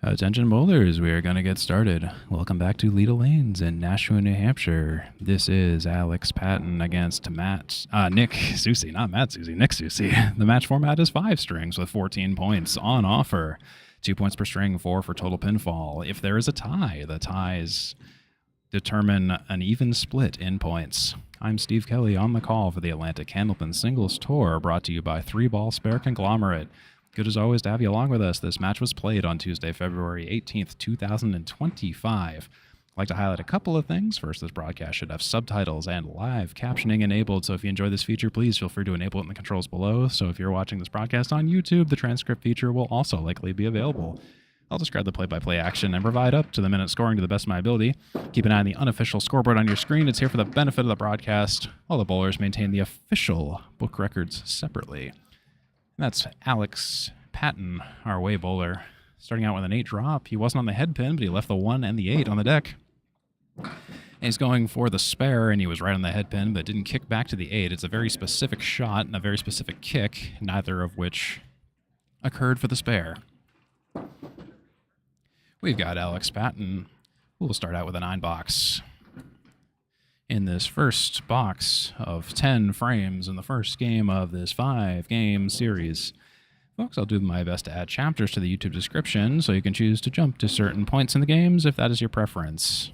Attention bowlers, we are going to get started. Welcome back to Leda Lanes in Nashua, New Hampshire. This is Alex Patten against Nick Soucy, not Matt Soucy, Nick Soucy. The match format is 5 strings with 14 points on offer. 2 points per string, 4 for total pinfall. If there is a tie, the ties determine an even split in points. I'm Steve Kelly on the call for the Atlantic Candlepin Singles Tour, brought to you by 3-Ball Spare Conglomerate. Good as always to have you along with us. This match was played on Tuesday, February 18th, 2025. I'd like to highlight a couple of things. First, this broadcast should have subtitles and live captioning enabled, so if you enjoy this feature, please feel free to enable it in the controls below. So if you're watching this broadcast on YouTube, the transcript feature will also likely be available. I'll describe the play-by-play action and provide up-to-the-minute scoring to the best of my ability. Keep an eye on the unofficial scoreboard on your screen. It's here for the benefit of the broadcast. All the bowlers maintain the official book records separately. And that's Alex Patten, our away bowler, starting out with an 8 drop. He wasn't on the head pin, but he left the 1 and the 8 on the deck. And he's going for the spare, and he was right on the head pin, but didn't kick back to the 8. It's a very specific shot and a very specific kick, neither of which occurred for the spare. We've got Alex Patten, who will start out with a 9 box. In this first box of 10 frames in the first game of this 5-game series. Folks, I'll do my best to add chapters to the YouTube description so you can choose to jump to certain points in the games if that is your preference.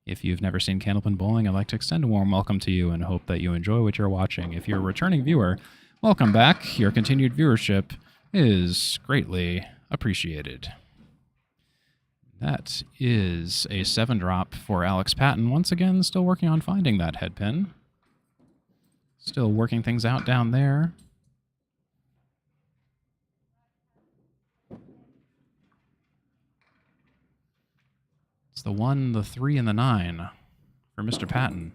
If you've never seen Candlepin Bowling, I'd like to extend a warm welcome to you and hope that you enjoy what you're watching. If you're a returning viewer, welcome back. Your continued viewership is greatly appreciated. That is a 7 drop for Alex Patten. Once again, still working on finding that head pin. Still working things out down there. It's the 1, the 3, and the 9 for Mr. Patten.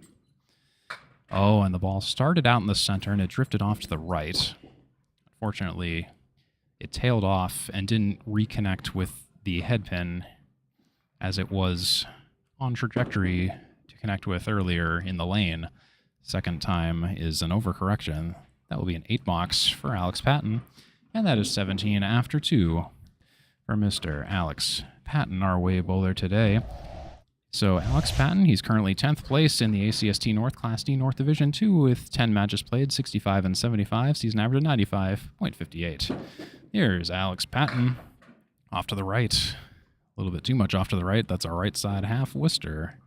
Oh, and the ball started out in the center and it drifted off to the right. Unfortunately, it tailed off and didn't reconnect with the head pin as it was on trajectory to connect with earlier in the lane. Second time is an overcorrection. That will be an 8 box for Alex Patten, and that is 17 after 2 for Mr. Alex Patten, our away bowler today. So Alex Patten, he's currently 10th place in the ACST North Class D North Division 2 with 10 matches played, 65 and 75, season average of 95.58. Here's Alex Patten off to the right. A little bit too much off to the right. That's our right side half Worcester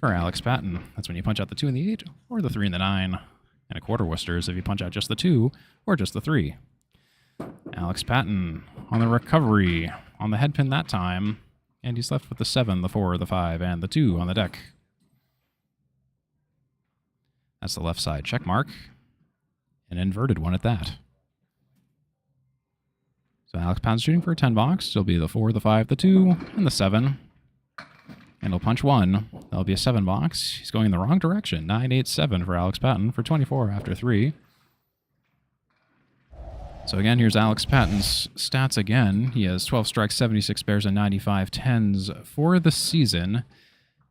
for Alex Patten. That's when you punch out the 2 and the 8, or the 3 and the 9. And a quarter Worcesters if you punch out just the 2, or just the 3. Alex Patten on the recovery, on the head pin that time. And he's left with the 7, the 4, the 5, and the 2 on the deck. That's the left side check mark. An inverted one at that. So Alex Patten's shooting for a 10 box. It'll be the 4, the 5, the 2, and the 7. And he'll punch 1. That'll be a 7 box. He's going in the wrong direction. 9, 8, 7 for Alex Patten for 24 after 3. So again, here's Alex Patten's stats again. He has 12 strikes, 76 spares, and 95 tens for the season,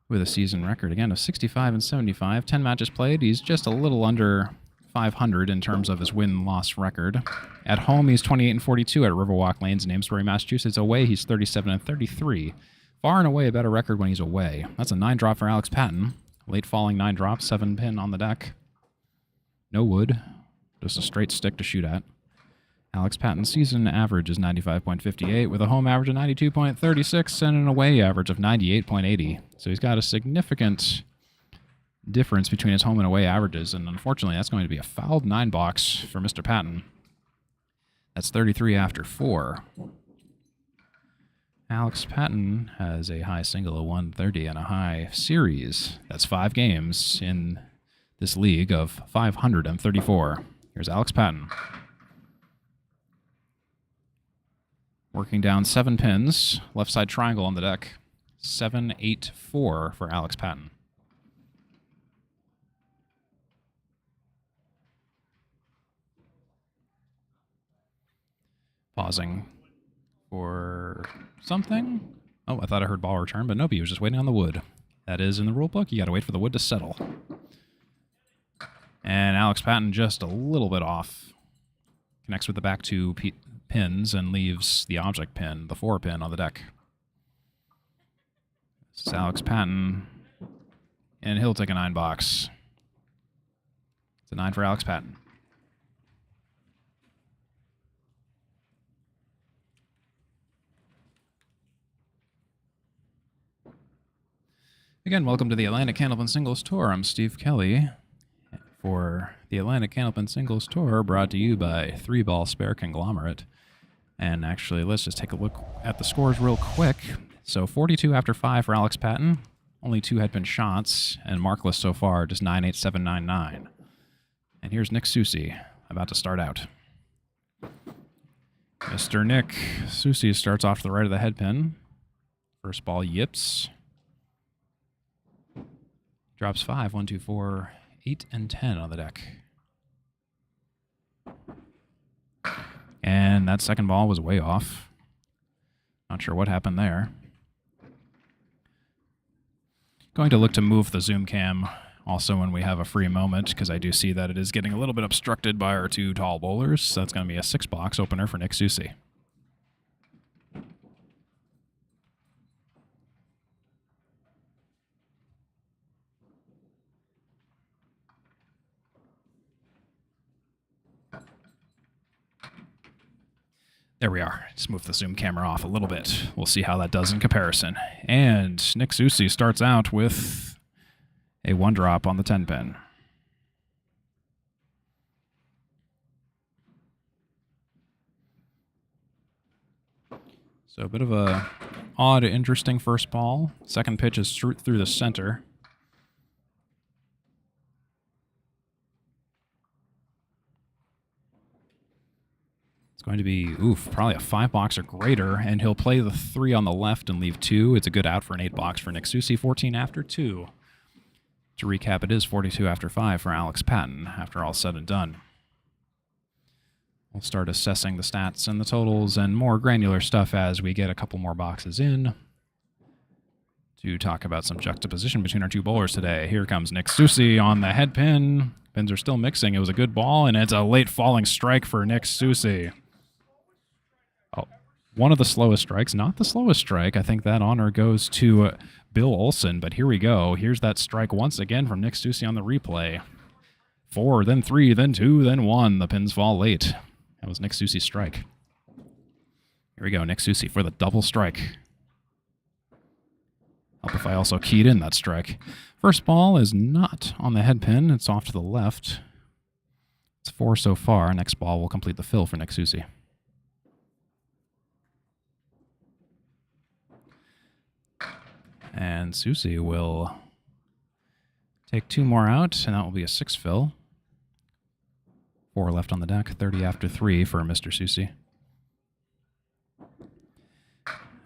with a season record, again, of 65 and 75. 10 matches played. He's just a little under 500 in terms of his win-loss record. At home, he's 28 and 42 at Riverwalk Lanes in Amesbury, Massachusetts. Away, he's 37 and 33. Far and away a better record when he's away. That's a 9 drop for Alex Patten. Late falling 9 drop, 7 pin on the deck. No wood, just a straight stick to shoot at. Alex Patten's season average is 95.58 with a home average of 92.36 and an away average of 98.80. So he's got a significant difference between his home and away averages, and unfortunately that's going to be a fouled 9 box for Mr. Patten. That's 33 after 4. Alex Patten has a high single of 130 and a high series. That's 5 games in this league of 534. Here's Alex Patten. Working down 7 pins, left side triangle on the deck. 7, 8, 4 for Alex Patten. Pausing for something. Oh, I thought I heard ball return, but nope, he was just waiting on the wood. That is in the rule book. You got to wait for the wood to settle. And Alex Patten just a little bit off. Connects with the back 2 pins and leaves the object pin, the 4 pin, on the deck. This is Alex Patten, and he'll take a 9 box. It's a 9 for Alex Patten. Again, welcome to the Atlantic Candlepin Singles Tour. I'm Steve Kelly for the Atlantic Candlepin Singles Tour, brought to you by 3-Ball Spare Conglomerate. And actually, let's just take a look at the scores real quick. So 42 after 5 for Alex Patten. Only 2 headpin shots, and markless so far, just 9-8-7-9-9. And here's Nick Soucy, about to start out. Mr. Nick Soucy starts off to the right of the headpin. First ball yips. Drops 5, 1, 2, 4, 8, and 10 on the deck. And that second ball was way off. Not sure what happened there. Going to look to move the zoom cam also when we have a free moment, because I do see that it is getting a little bit obstructed by our 2 tall bowlers. So that's going to be a 6-box opener for Nick Soucy. There we are. Just move the zoom camera off a little bit. We'll see how that does in comparison. And Nick Soucy starts out with a 1-drop on the 10-pin. So a bit of a odd, interesting first ball. Second pitch is through the center. It's going to be, probably a 5-box or greater, and he'll play the 3 on the left and leave 2. It's a good out for an 8-box for Nick Soucy, 14 after 2. To recap, it is 42 after 5 for Alex Patten, after all said and done. We'll start assessing the stats and the totals and more granular stuff as we get a couple more boxes in to talk about some juxtaposition between our 2 bowlers today. Here comes Nick Soucy on the head pin. Pins are still mixing. It was a good ball, and it's a late falling strike for Nick Soucy. One of the slowest strikes, not the slowest strike. I think that honor goes to Bill Olson, but here we go. Here's that strike once again from Nick Soucy on the replay. 4, then 3, then 2, then 1. The pins fall late. That was Nick Soucy's strike. Here we go, Nick Soucy for the double strike. Help if I also keyed in that strike. First ball is not on the head pin. It's off to the left. It's 4 so far. Next ball will complete the fill for Nick Soucy. And Soucy will take 2 more out, and that will be a 6 fill. 4 left on the deck, 30 after 3 for Mr. Soucy.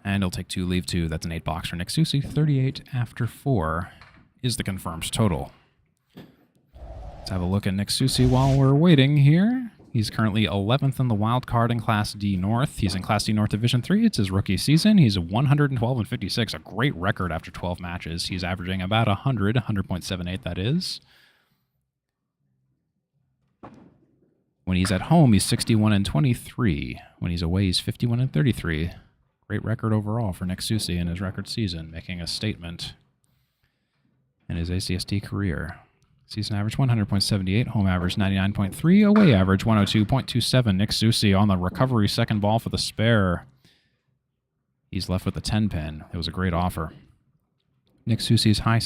And he'll take 2, leave 2. That's an 8-box for Nick Soucy. 38 after 4 is the confirmed total. Let's have a look at Nick Soucy while we're waiting here. He's currently 11th in the wild card in Class D North. He's in Class D North Division 3. It's his rookie season. He's 112-56, a great record after 12 matches. He's averaging about 100.78 that is. When he's at home, he's 61-23. When he's away, he's 51-33. Great record overall for Nick Soucy in his record season, making a statement in his ACST career. Season average 100.78, home average 99.3, away average 102.27. Nick Soucy on the recovery second ball for the spare. He's left with the 10-pin. It was a great offer. Nick Soucy's high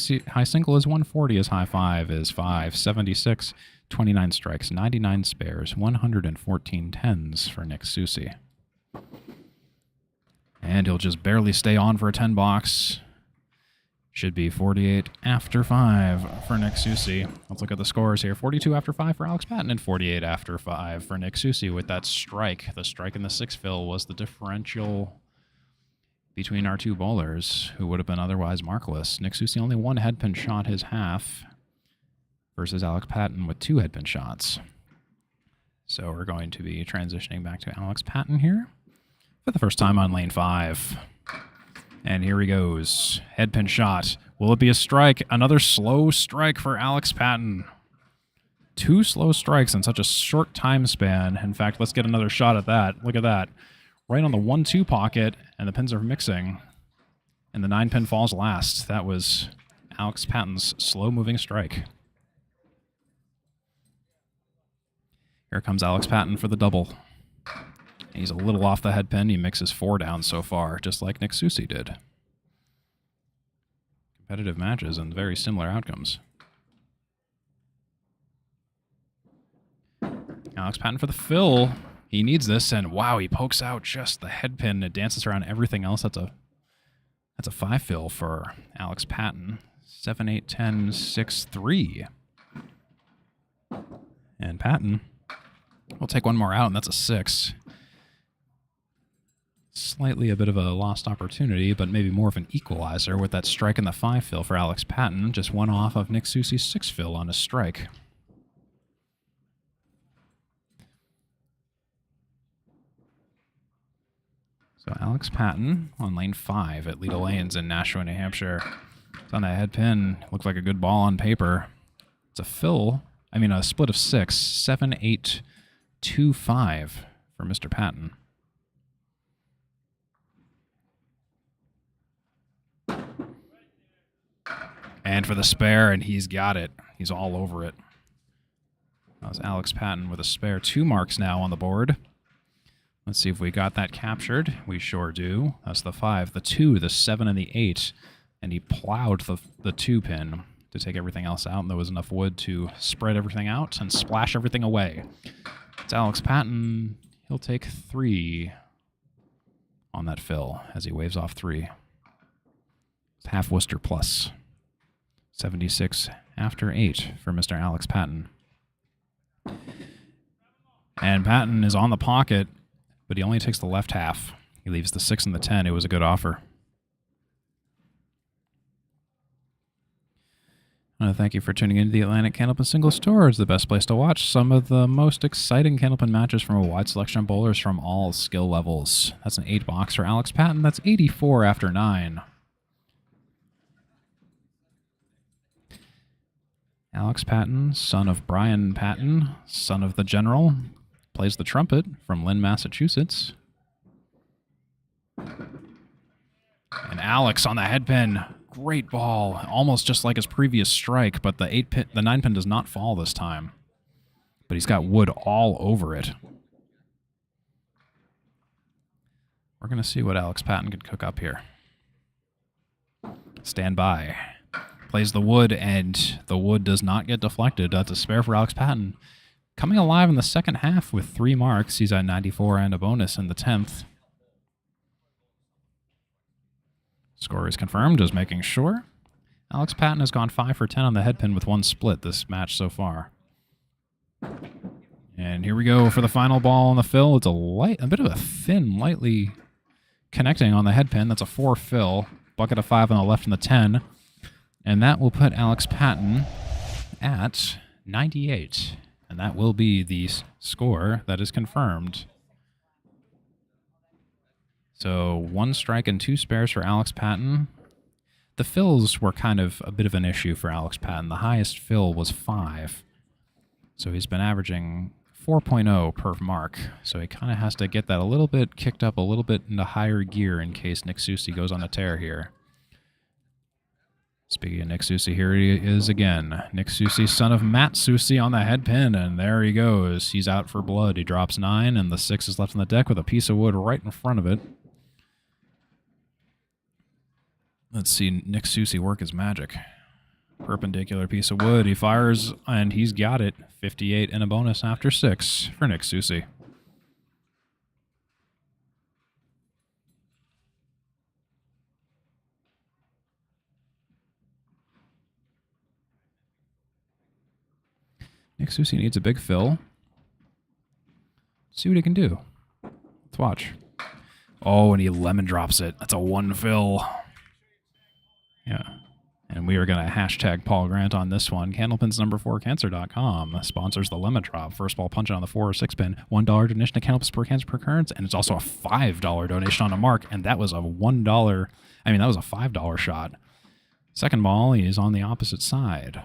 single is 140, his high 5 is 576, 29 strikes, 99 spares, 114 tens for Nick Soucy. And he'll just barely stay on for a 10-box. Should be 48 after 5 for Nick Soucy. Let's look at the scores here. 42 after 5 for Alex Patten and 48 after 5 for Nick Soucy with that strike. The strike in the 6 fill was the differential between our 2 bowlers who would have been otherwise markless. Nick Soucy only 1 headpin shot his half versus Alex Patten with 2 headpin shots. So we're going to be transitioning back to Alex Patten here for the first time on lane 5. And here he goes. Headpin shot. Will it be a strike? Another slow strike for Alex Patten. 2 slow strikes in such a short time span. In fact, let's get another shot at that. Look at that. Right on the 1-2 pocket, and the pins are mixing. And the 9-pin falls last. That was Alex Patten's slow-moving strike. Here comes Alex Patten for the double. He's a little off the head pin. He mixes 4 down so far, just like Nick Soucy did. Competitive matches and very similar outcomes. Alex Patten for the fill. He needs this, and wow, he pokes out just the head pin. It dances around everything else. That's a 5 fill for Alex Patten. 7, 8, 10, 6, 3. And Patten will take one more out, and that's a 6. Slightly a bit of a lost opportunity, but maybe more of an equalizer with that strike in the 5 fill for Alex Patten. Just one off of Nick Soucy's 6 fill on a strike. So Alex Patten on lane 5 at Leda Lanes in Nashua, New Hampshire. It's on that head pin. Looks like a good ball on paper. It's a fill. I mean, a split of 6. 7, 8, 2, 5 for Mr. Patten. And for the spare, and he's got it. He's all over it. That was Alex Patten with a spare. 2 marks now on the board. Let's see if we got that captured. We sure do. That's the 5, the 2, the 7, and the 8. And he plowed the 2 pin to take everything else out, and there was enough wood to spread everything out and splash everything away. It's Alex Patten. He'll take 3 on that fill as he waves off 3. It's half Worcester plus. 76 after 8 for Mr. Alex Patten. And Patten is on the pocket, but he only takes the left half. He leaves the 6 and the 10. It was a good offer. I want to thank you for tuning into the Atlantic Candlepin Single Store. It's the best place to watch some of the most exciting Candlepin matches from a wide selection of bowlers from all skill levels. That's an 8 box for Alex Patten. That's 84 after 9. Alex Patten, son of Brian Patten, son of the General, plays the trumpet from Lynn, Massachusetts. And Alex on the head pin. Great ball. Almost just like his previous strike, but the 9 pin does not fall this time. But he's got wood all over it. We're going to see what Alex Patten could cook up here. Stand by. Plays the wood, and the wood does not get deflected. That's a spare for Alex Patten. Coming alive in the second half with 3 marks. He's at 94 and a bonus in the 10th. Score is confirmed, just making sure. Alex Patten has gone 5 for 10 on the head pin with 1 split this match so far. And here we go for the final ball on the fill. It's a bit of a thin, lightly connecting on the head pin. That's a 4 fill. Bucket of 5 on the left and the 10. And that will put Alex Patten at 98. And that will be the score that is confirmed. So 1 strike and 2 spares for Alex Patten. The fills were kind of a bit of an issue for Alex Patten. The highest fill was 5. So he's been averaging 4.0 per mark. So he kind of has to get that a little bit kicked up a little bit into higher gear in case Nick Soucy goes on a tear here. Speaking of Nick Soucy, here he is again. Nick Soucy, son of Matt Soucy on the head pin, and there he goes. He's out for blood. He drops 9, and the 6 is left on the deck with a piece of wood right in front of it. Let's see Nick Soucy work his magic. Perpendicular piece of wood. He fires, and he's got it. 58 and a bonus after 6 for Nick Soucy. Nick Soucy needs a big fill. See what he can do. Let's watch. Oh, and he lemon drops it. That's a 1 fill. Yeah. And we are going to hashtag Paul Grant on this one. Candlepins4cancer.com sponsors the lemon drop. First ball punch on the 4 or 6 pin. $1 donation to Candlepins per cancer per occurrence. And it's also a $5 donation on a mark. And that was a $1. I mean, that was a $5 shot. Second ball, he is on the opposite side.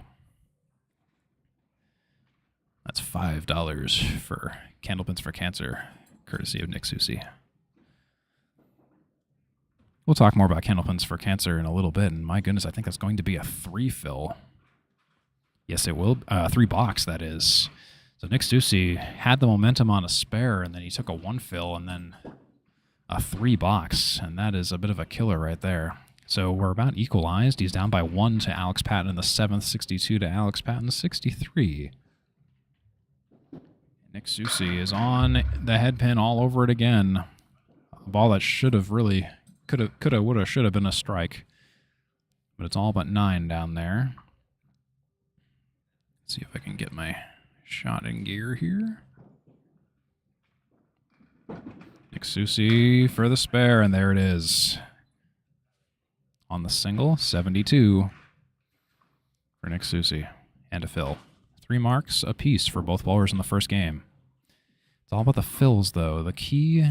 That's $5 for Candlepins for Cancer, courtesy of Nick Soucy. We'll talk more about candlepins for cancer in a little bit, and my goodness, I think that's going to be a 3 fill. Yes, it will. 3 box, that is. So Nick Soucy had the momentum on a spare, and then he took a 1 fill, and then a 3 box, and that is a bit of a killer right there. So we're about equalized. He's down by 1 to Alex Patten in the 7th, 62 to Alex Patten, 63. Nick Soucy is on the head pin all over it again. A ball that should have really, coulda, woulda, should have been a strike. But it's all but 9 down there. Let's see if I can get my shot in gear here. Nick Soucy for the spare, and there it is. On the single, 72 for Nick Soucy, and a fill. 3 marks apiece for both bowlers in the first game. It's all about the fills, though. The key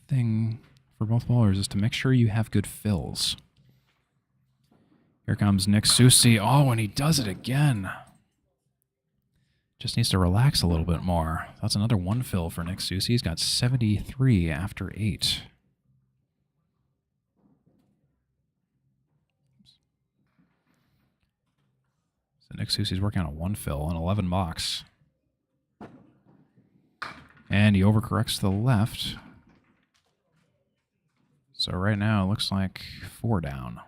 thing for both bowlers is to make sure you have good fills. Here comes Nick Soucy. Oh, and he does it again. Just needs to relax a little bit more. That's another 1 fill for Nick Soucy. He's got 73 after 8. So Nick Soucy's working on a 1 fill, an 11 box. And he overcorrects to the left. So right now it looks like 4 down.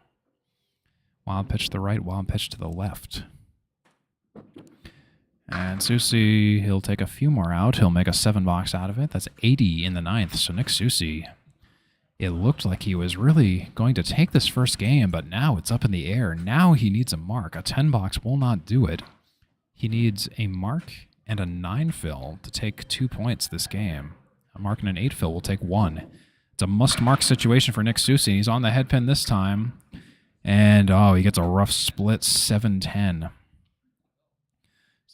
Wild pitch to the right, wild pitch to the left. And Soucy, he'll take a few more out. He'll make a 7 box out of it. That's 80 in the 9th. So Nick Soucy, it looked like he was really going to take this first game, but now it's up in the air. Now he needs a mark. A 10 box will not do it. He needs a mark and a 9 fill to take 2 points this game. A mark and an 8 fill will take 1. It's a must-mark situation for Nick Soucy. He's on the head pin this time. And, oh, he gets a rough split, 7-10.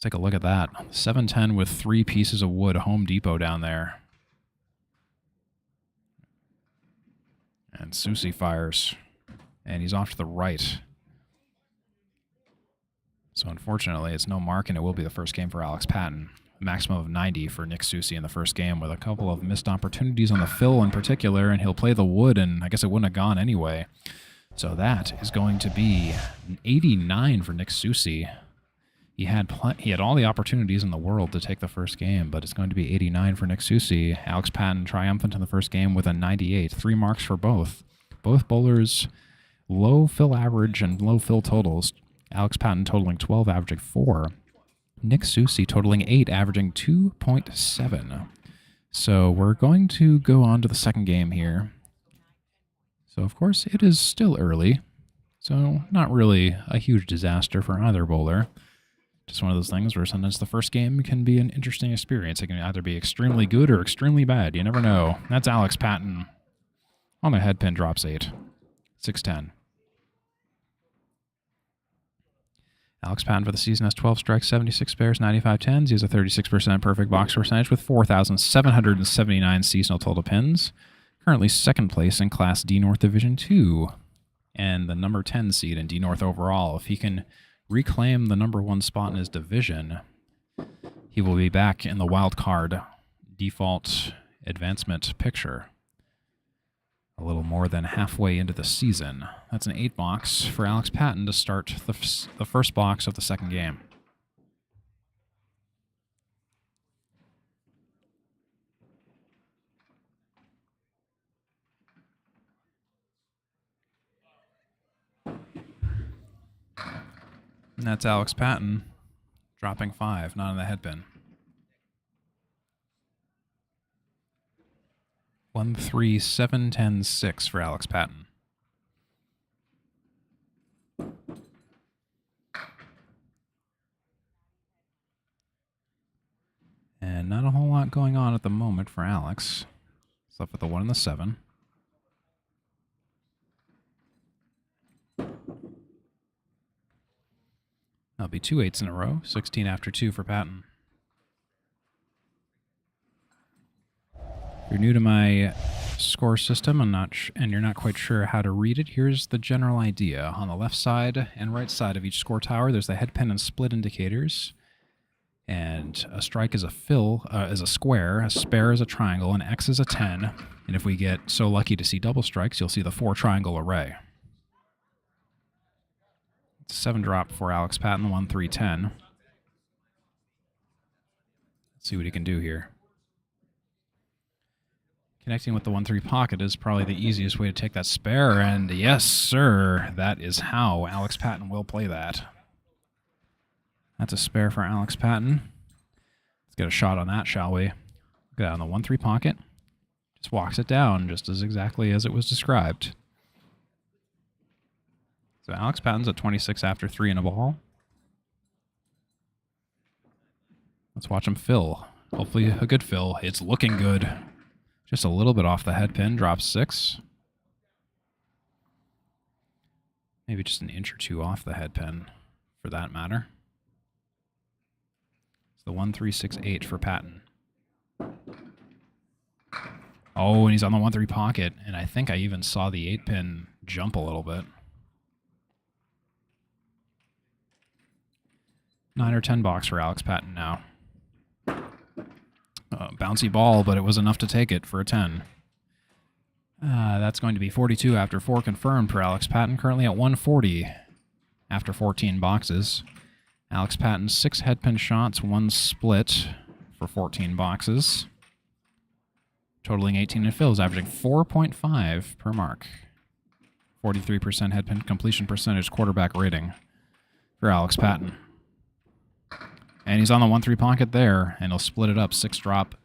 Take a look at that. 7-10 with 3 pieces of wood, Home Depot down there. And Soucy fires. And he's off to the right. So unfortunately, it's no mark, and it will be the first game for Alex Patten. A maximum of 90 for Nick Soucy in the first game, with a couple of missed opportunities on the fill in particular, and he'll play the wood, and I guess it wouldn't have gone anyway. So that is going to be an 89 for Nick Soucy. He had all the opportunities in the world to take the first game, but it's going to be 89 for Nick Soucy. Alex Patten triumphant in the first game with a 98. 3 marks for both. Both bowlers low fill average and low fill totals. Alex Patten totaling 12, averaging 4. Nick Soucy totaling 8, averaging 2.7. So we're going to go on to the second game here. So of course it is still early, so not really a huge disaster for either bowler. Just one of those things where sometimes the first game can be an interesting experience. It can either be extremely good or extremely bad. You never know. That's Alex Patten on the head pin, drops 8. 6-10. Alex Patten for the season has 12 strikes, 76 spares, 95 tens. He has a 36% perfect box percentage with 4,779 seasonal total pins. Currently second place in Class D North Division 2. And the number 10 seed in D North overall. If he can reclaim the number 1 spot in his division, he will be back in the wild card default advancement picture a little more than halfway into the season. That's an 8 box for Alex Patten to start the first box of the second game. And that's Alex Patten dropping 5, not in the head pin. 1-3-7-10-6 for Alex Patten. And not a whole lot going on at the moment for Alex. He's left with the 1 and the 7. That'll be 2 8s in a row, 16 after 2 for Patten. If you're new to my score system and you're not quite sure how to read it, here's the general idea. On the left side and right side of each score tower, there's the head pin and split indicators. And a strike is a fill, is a square, a spare is a triangle, an X is a 10, And if we get so lucky to see double strikes, you'll see the 4 triangle array. It's a 7 drop for Alex Patten, 1-3-10. Let's see what he can do here. Connecting with the 1-3 pocket is probably the easiest way to take that spare, and yes, sir, that is how Alex Patten will play that. That's a spare for Alex Patten. Let's get a shot on that, shall we? Go down the 1-3 pocket. Just walks it down, just as exactly as it was described. So Alex Patten's at 26 after 3 and a ball. Let's watch him fill. Hopefully a good fill. It's looking good. Just a little bit off the head pin, drops 6. Maybe just an inch or 2 off the head pin, for that matter. It's the 1-3-6-8 for Patten. Oh, and he's on the 1-3 pocket, and I think I even saw the 8 pin jump a little bit. 9 or 10 box for Alex Patten now. Bouncy ball, but it was enough to take it for a 10. That's going to be 42 after 4 confirmed for Alex Patten, currently at 140 after 14 boxes. Alex Patten, 6 headpin shots, 1 split for 14 boxes. Totaling 18 and fills, averaging 4.5 per mark. 43% headpin completion percentage, quarterback rating for Alex Patten. And he's on the 1-3 pocket there, and he'll split it up. 6 drop,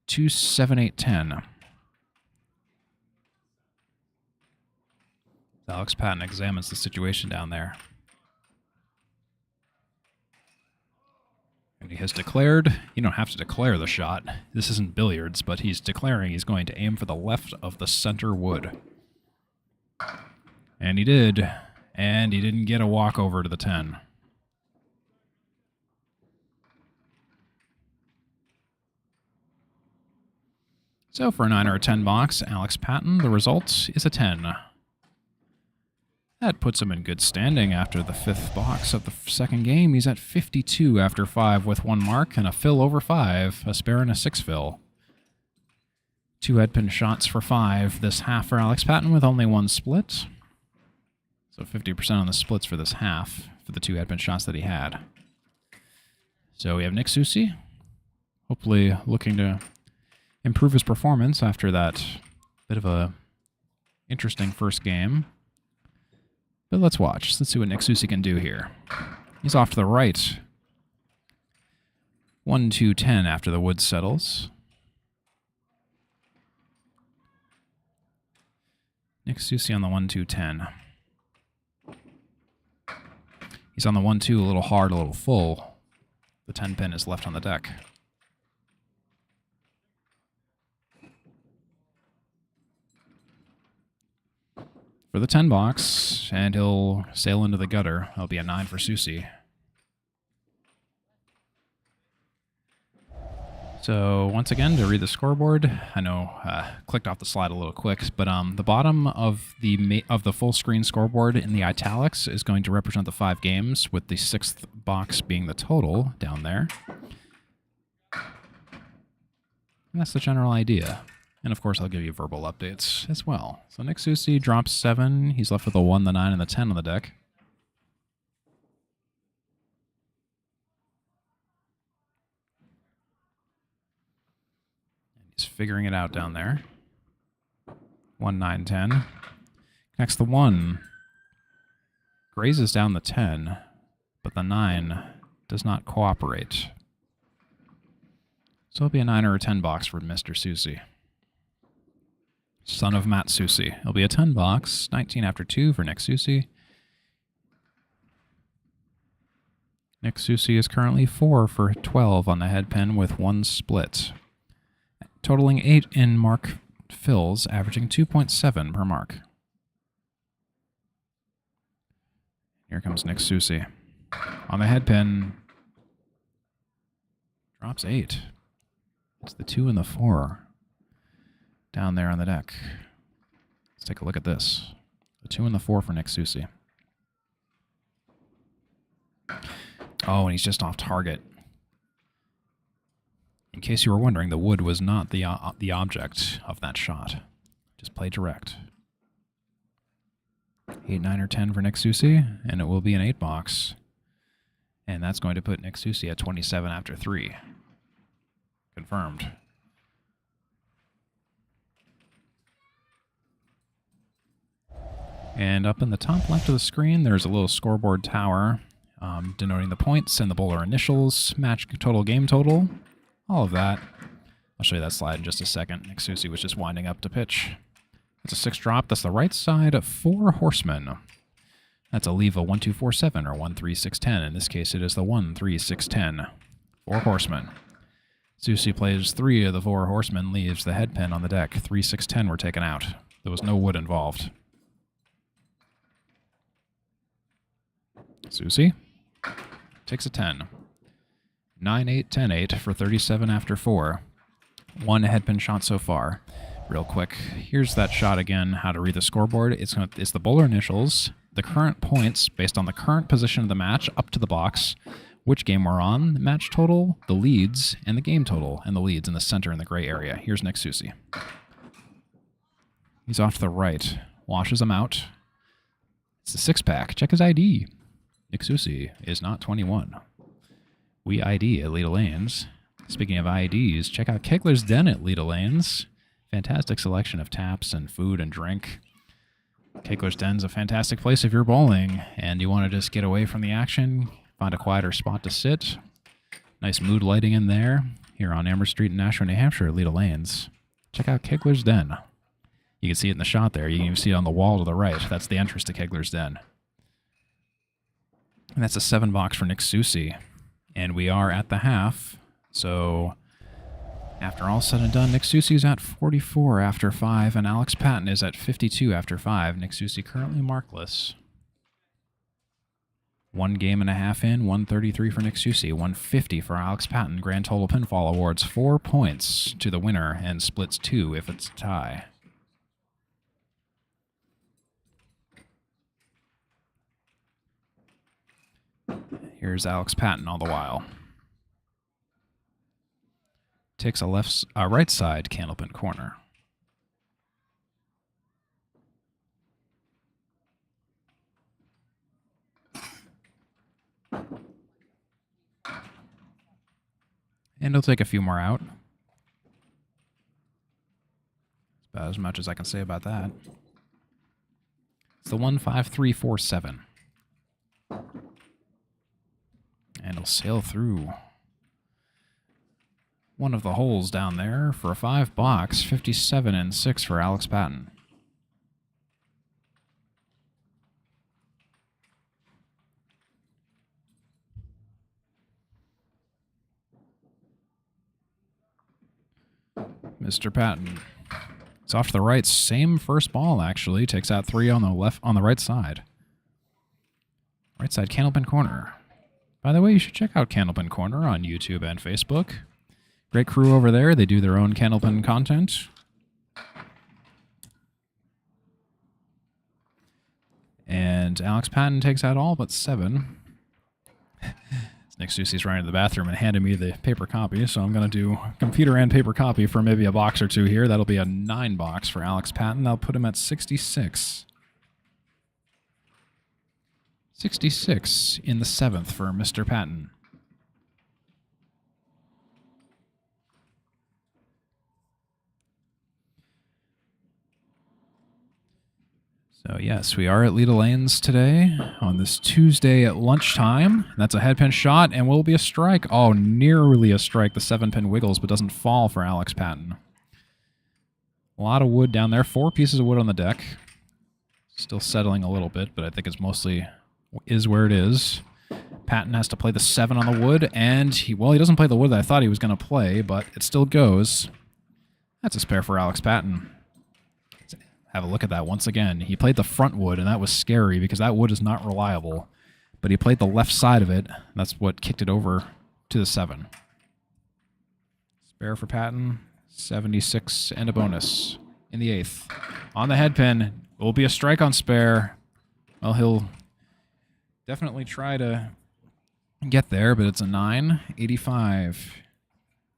2, 7, 8, 10. Alex Patten examines the situation down there. And he has declared, you don't have to declare the shot. This isn't billiards, but he's declaring he's going to aim for the left of the center wood. And he did. And he didn't get a walkover to the 10. So for a 9 or a 10 box, Alex Patten, the result is a 10. That puts him in good standing after the 5th box of the second game. He's at 52 after 5 with 1 mark and a fill over 5, a spare and a 6 fill. 2 headpin shots for 5 this half for Alex Patten with only 1 split. So 50% on the splits for this half for the 2 headpin shots that he had. So we have Nick Soucy, hopefully looking to improve his performance after that bit of a interesting first game. But let's watch. Let's see what Nick Soucy can do here. He's off to the right. 1-2-10 after the wood settles. Nick Soucy on the 1-2-10. He's on the 1-2 a little hard, a little full. The 10 pin is left on the deck. For the 10 box, and he'll sail into the gutter. That'll be a 9 for Soucy. So once again, to read the scoreboard, I know clicked off the slide a little quick, but the bottom of the full screen scoreboard in the italics is going to represent the 5 games, with the 6th box being the total down there. And that's the general idea. And of course, I'll give you verbal updates as well. So Nick Soucy drops 7. He's left with a 1, the 9, and the 10 on the deck. And he's figuring it out down there. 1, 9, 10. Connects the 1. Grazes down the 10, but the 9 does not cooperate. So it'll be a 9 or a 10 box for Mr. Soucy. Son of Matt Soucy. It'll be a 10 box, 19 after 2 for Nick Soucy. Nick Soucy is currently 4 for 12 on the head pin with 1 split. Totaling 8 in mark fills, averaging 2.7 per mark. Here comes Nick Soucy. On the head pin, drops 8. It's the 2 and the 4. Down there on the deck. Let's take a look at this. The 2 and the 4 for Nick Soucy. Oh, and he's just off target. In case you were wondering, the wood was not the object of that shot. Just play direct. 8, 9, or 10 for Nick Soucy, and it will be an 8 box. And that's going to put Nick Soucy at 27 after 3. Confirmed. And up in the top left of the screen, there's a little scoreboard tower denoting the points and the bowler initials, match total, game total, all of that. I'll show you that slide in just a second. Nick Soucy was just winding up to pitch. It's a 6 drop. That's the right side, 4 horsemen. That's a Leva 1, 2, 4, 7 or 1, 3, 6, 10. In this case, it is the 1, 3, 6, 10. 4 horsemen. Soucy plays 3 of the 4 horsemen, leaves the head pin on the deck. 3, 6, 10 were taken out. There was no wood involved. Soucy takes a 10. 9, 8, 10, 8 for 37 after 4. 1 headpin shot so far. Real quick, here's that shot again, how to read the scoreboard. It's the bowler initials, the current points based on the current position of the match up to the box, which game we're on, the match total, the leads, and the game total, and the leads in the center in the gray area. Here's Nick Soucy. He's off to the right, washes him out. It's the 6-pack. Check his ID. Nick Soucy is not 21. We ID at Leda Lanes. Speaking of IDs, check out Kegler's Den at Leda Lanes. Fantastic selection of taps and food and drink. Kegler's Den's a fantastic place if you're bowling and you want to just get away from the action, find a quieter spot to sit. Nice mood lighting in there here on Amherst Street in Nashua, New Hampshire at Leda Lanes. Check out Kegler's Den. You can see it in the shot there. You can even see it on the wall to the right. That's the entrance to Kegler's Den. And that's a 7 box for Nick Soucy. And we are at the half. So after all said and done, Nick Soucy is at 44 after 5, and Alex Patten is at 52 after 5. Nick Soucy currently markless. 1 game and a half in, 133 for Nick Soucy, 150 for Alex Patten. Grand total pinfall awards 4 points to the winner and splits 2 if it's a tie. Here's Alex Patten all the while. Takes a right side candlepin corner. And he'll take a few more out. That's about as much as I can say about that. It's the 1, 5, 3, 4, 7. And he'll sail through one of the holes down there for a 5 box, 57 and 6 for Alex Patten. Mr. Patten. It's off to the right, same first ball actually. Takes out 3 on the right side. Right side candlepin corner. By the way, you should check out Candlepin Corner on YouTube and Facebook. Great crew over there. They do their own candlepin content. And Alex Patten takes out all but 7. Nick Soucy's running to the bathroom and handing me the paper copy, so I'm going to do computer and paper copy for maybe a box or 2 here. That'll be a 9 box for Alex Patten. I'll put him at 66. 66 in the 7th for Mr. Patten. So yes, we are at Leda Lanes today on this Tuesday at lunchtime. That's a headpin shot and will be a strike. Oh, nearly a strike. The 7-pin wiggles but doesn't fall for Alex Patten. A lot of wood down there. 4 pieces of wood on the deck. Still settling a little bit, but I think it's mostly is where it is. Patten has to play the 7 on the wood, and he doesn't play the wood that I thought he was going to play, but it still goes. That's a spare for Alex Patten. Let's have a look at that once again. He played the front wood, and that was scary because that wood is not reliable. But he played the left side of it. That's what kicked it over to the 7. Spare for Patten, 76 and a bonus in the 8th. On the headpin, will be a strike on spare. Well, he'll definitely try to get there, but it's a 9, 85.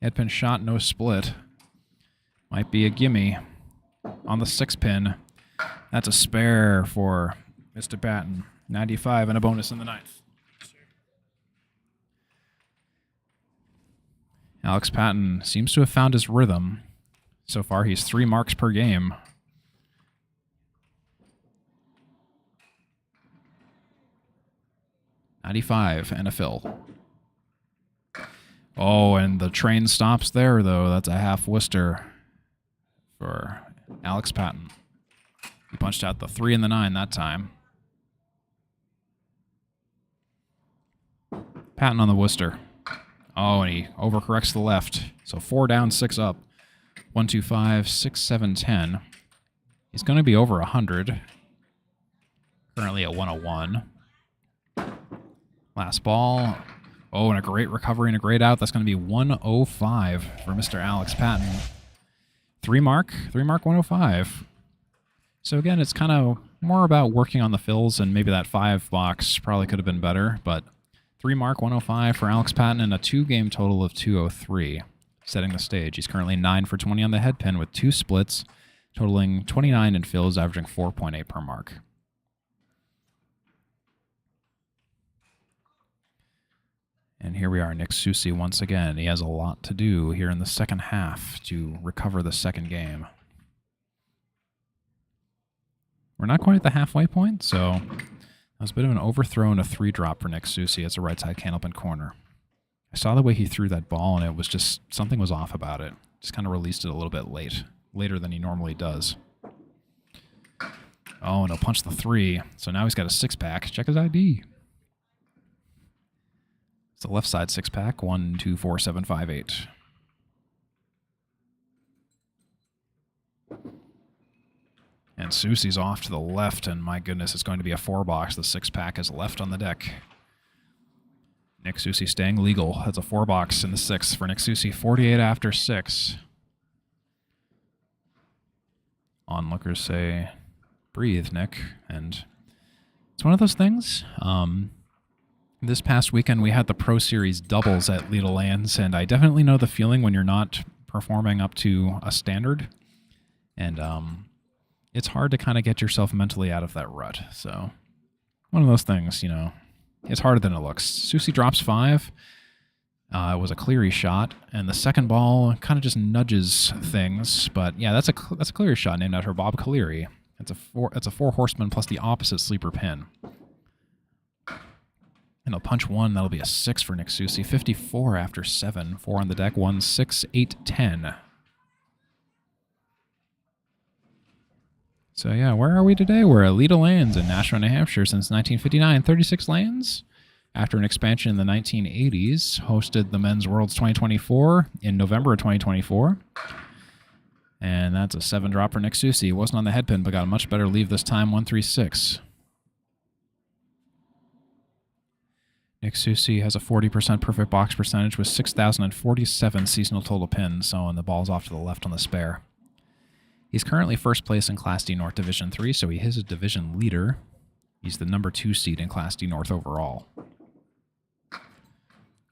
Headpin shot, no split. Might be a gimme on the 6-pin. That's a spare for Mr. Patten. 95 and a bonus in the 9th. Alex Patten seems to have found his rhythm. So far, he's 3 marks per game. .95 and a fill. Oh, and the train stops there, though. That's a half Worcester for Alex Patten. He punched out the 3 and the 9 that time. Patten on the Worcester. Oh, and he overcorrects to the left. So 4 down, 6 up. 1, 2, 5, 6, 7, 10. He's going to be over 100. Currently at 101. Last ball. Oh, and a great recovery and a great out. That's going to be 105 for Mr. Alex Patten. 3 mark 105. So again, it's kind of more about working on the fills, and maybe that 5 box probably could have been better, but 3 mark 105 for Alex Patten and a 2-game total of 203, setting the stage. He's currently 9 for 20 on the head pin with 2 splits, totaling 29 in fills, averaging 4.8 per mark. And here we are, Nick Soucy once again. He has a lot to do here in the second half to recover the second game. We're not quite at the halfway point, so that was a bit of an overthrow and a 3-drop for Nick Soucy as a right side candlepin corner. I saw the way he threw that ball, and it was just, something was off about it. Just kind of released it a little bit later than he normally does. Oh, and he'll punch the 3. So now he's got a 6-pack. Check his ID. It's the left side 6-pack. 1, 2, 4, 7, 5, 8. And Soucy's off to the left, and my goodness, it's going to be a 4-box. The 6-pack is left on the deck. Nick Soucy staying legal. That's a 4-box in the 6th for Nick Soucy. 48 after 6. Onlookers say, breathe, Nick. And it's one of those things. This past weekend, we had the Pro Series doubles at Leda Lands, and I definitely know the feeling when you're not performing up to a standard. And it's hard to kind of get yourself mentally out of that rut. So one of those things, you know, it's harder than it looks. Soucy drops 5. It was a Cleary shot, and the second ball kind of just nudges things. But yeah, that's a Cleary shot named after Bob Cleary. It's a 4 horseman plus the opposite sleeper pin. And he'll punch 1. That'll be a 6 for Nick Soucy. 54 after 7. 4 on the deck. 1, 6, 8, 10. So yeah, where are we today? We're at Leda Lands in Nashua, New Hampshire since 1959. 36 lands. After an expansion in the 1980s, hosted the Men's Worlds 2024 in November of 2024. And that's a 7-drop for Nick Soucy. He wasn't on the head pin, but got a much better leave this time. 136. Nick Soucy has a 40% perfect box percentage with 6,047 seasonal total pins, so and the ball's off to the left on the spare. He's currently first place in Class D North Division 3, so he is a division leader. He's the number 2 seed in Class D North overall.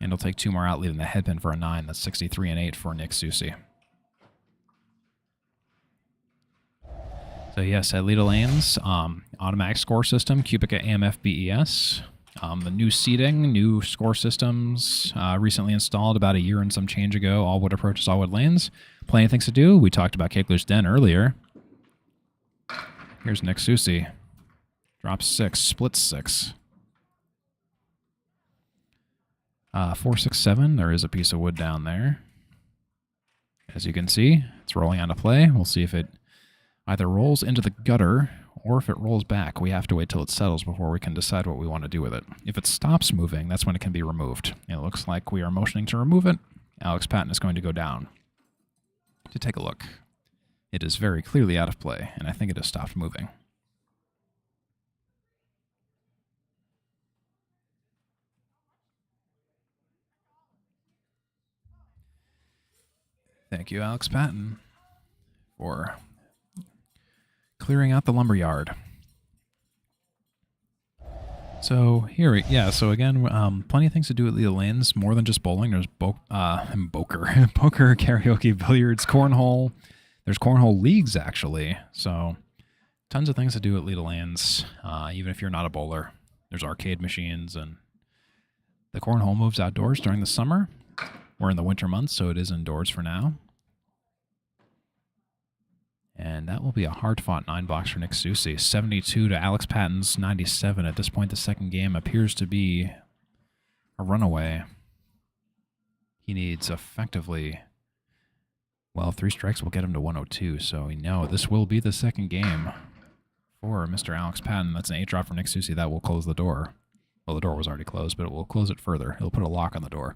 And he'll take 2 more out, leaving the head pin for a 9. That's 63 and 8 for Nick Soucy. So yes, at Leda Lands, automatic score system, Cubica AMF BES. The new seating, new score systems, recently installed about a year and some change ago. All wood approaches, all wood lanes. Plenty of things to do. We talked about Kegler's Den earlier. Here's Nick Soucy. Drops 6, splits 6. 4, 6, 7. There is a piece of wood down there. As you can see, it's rolling onto play. We'll see if it either rolls into the gutter or if it rolls back. We have to wait till it settles before we can decide what we want to do with it. If it stops moving, that's when it can be removed. It looks like we are motioning to remove it. Alex Patten is going to go down to take a look. It is very clearly out of play, and I think it has stopped moving. Thank you, Alex Patten, for clearing out the lumberyard. So here, so again, plenty of things to do at Leda Lanes, more than just bowling. There's poker, karaoke, billiards, cornhole. There's cornhole leagues, actually. So tons of things to do at Leda Lanes, even if you're not a bowler. There's arcade machines, and the cornhole moves outdoors during the summer. We're in the winter months, so it is indoors for now. And that will be a hard-fought 9-box for Nick Soucy. 72 to Alex Patten's 97. At this point, the second game appears to be a runaway. He needs effectively, well, 3 strikes will get him to 102. So we know this will be the second game for Mr. Alex Patten. That's an 8-drop for Nick Soucy. That will close the door. Well, the door was already closed, but it will close it further. It'll put a lock on the door.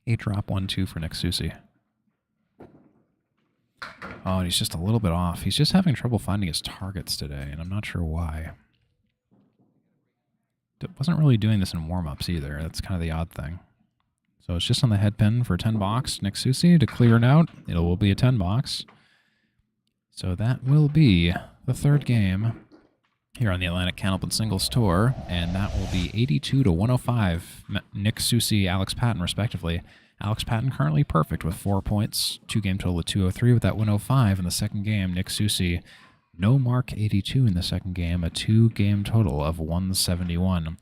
8-drop, 1-2 for Nick Soucy. Oh, and he's just a little bit off. He's just having trouble finding his targets today, and I'm not sure why. Wasn't really doing this in warm-ups either. That's kind of the odd thing. So it's just on the head pin for 10-box. Nick Soucy to clear it out. It will be a 10-box. So that will be the third game here on the Atlantic Candlepin Singles Tour, and that will be 82 to 105. Nick Soucy, Alex Patten, respectively. Alex Patten currently perfect with 4 points, 2-game total of 203 with that 105 in the second game. Nick Soucy, no mark 82 in the second game, a 2-game total of 171.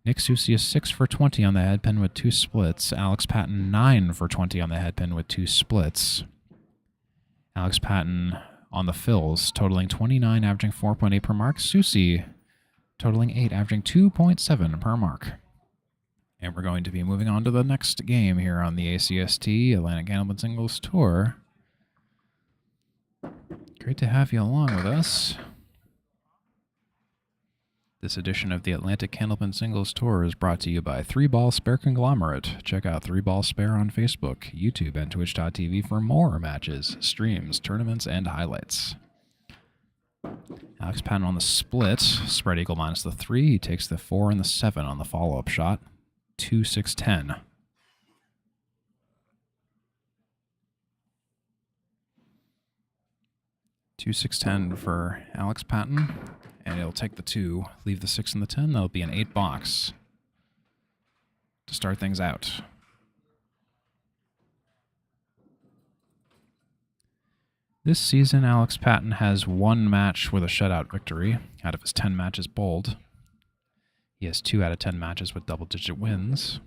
Nick Soucy is 6 for 20 on the head pin with 2 splits. Alex Patten 9 for 20 on the head pin with 2 splits. Alex Patten on the fills, totaling 29, averaging 4.8 per mark. Soucy totaling 8, averaging 2.7 per mark. And we're going to be moving on to the next game here on the ACST, Atlantic Candlepin Singles Tour. Great to have you along with us. This edition of the Atlantic Candlepin Singles Tour is brought to you by 3-Ball Spare Conglomerate. Check out 3-Ball Spare on Facebook, YouTube, and Twitch.tv for more matches, streams, tournaments, and highlights. Alex Patten on the split, spread eagle minus the 3. He takes the 4 and the 7 on the follow-up shot. 2-6-10. $2-6-10 for Alex Patten, and he'll take the 2, leave the 6 and the 10. That'll be an 8-box to start things out. This season, Alex Patten has 1 match with a shutout victory out of his 10 matches bowled. He has 2 out of 10 matches with double-digit wins.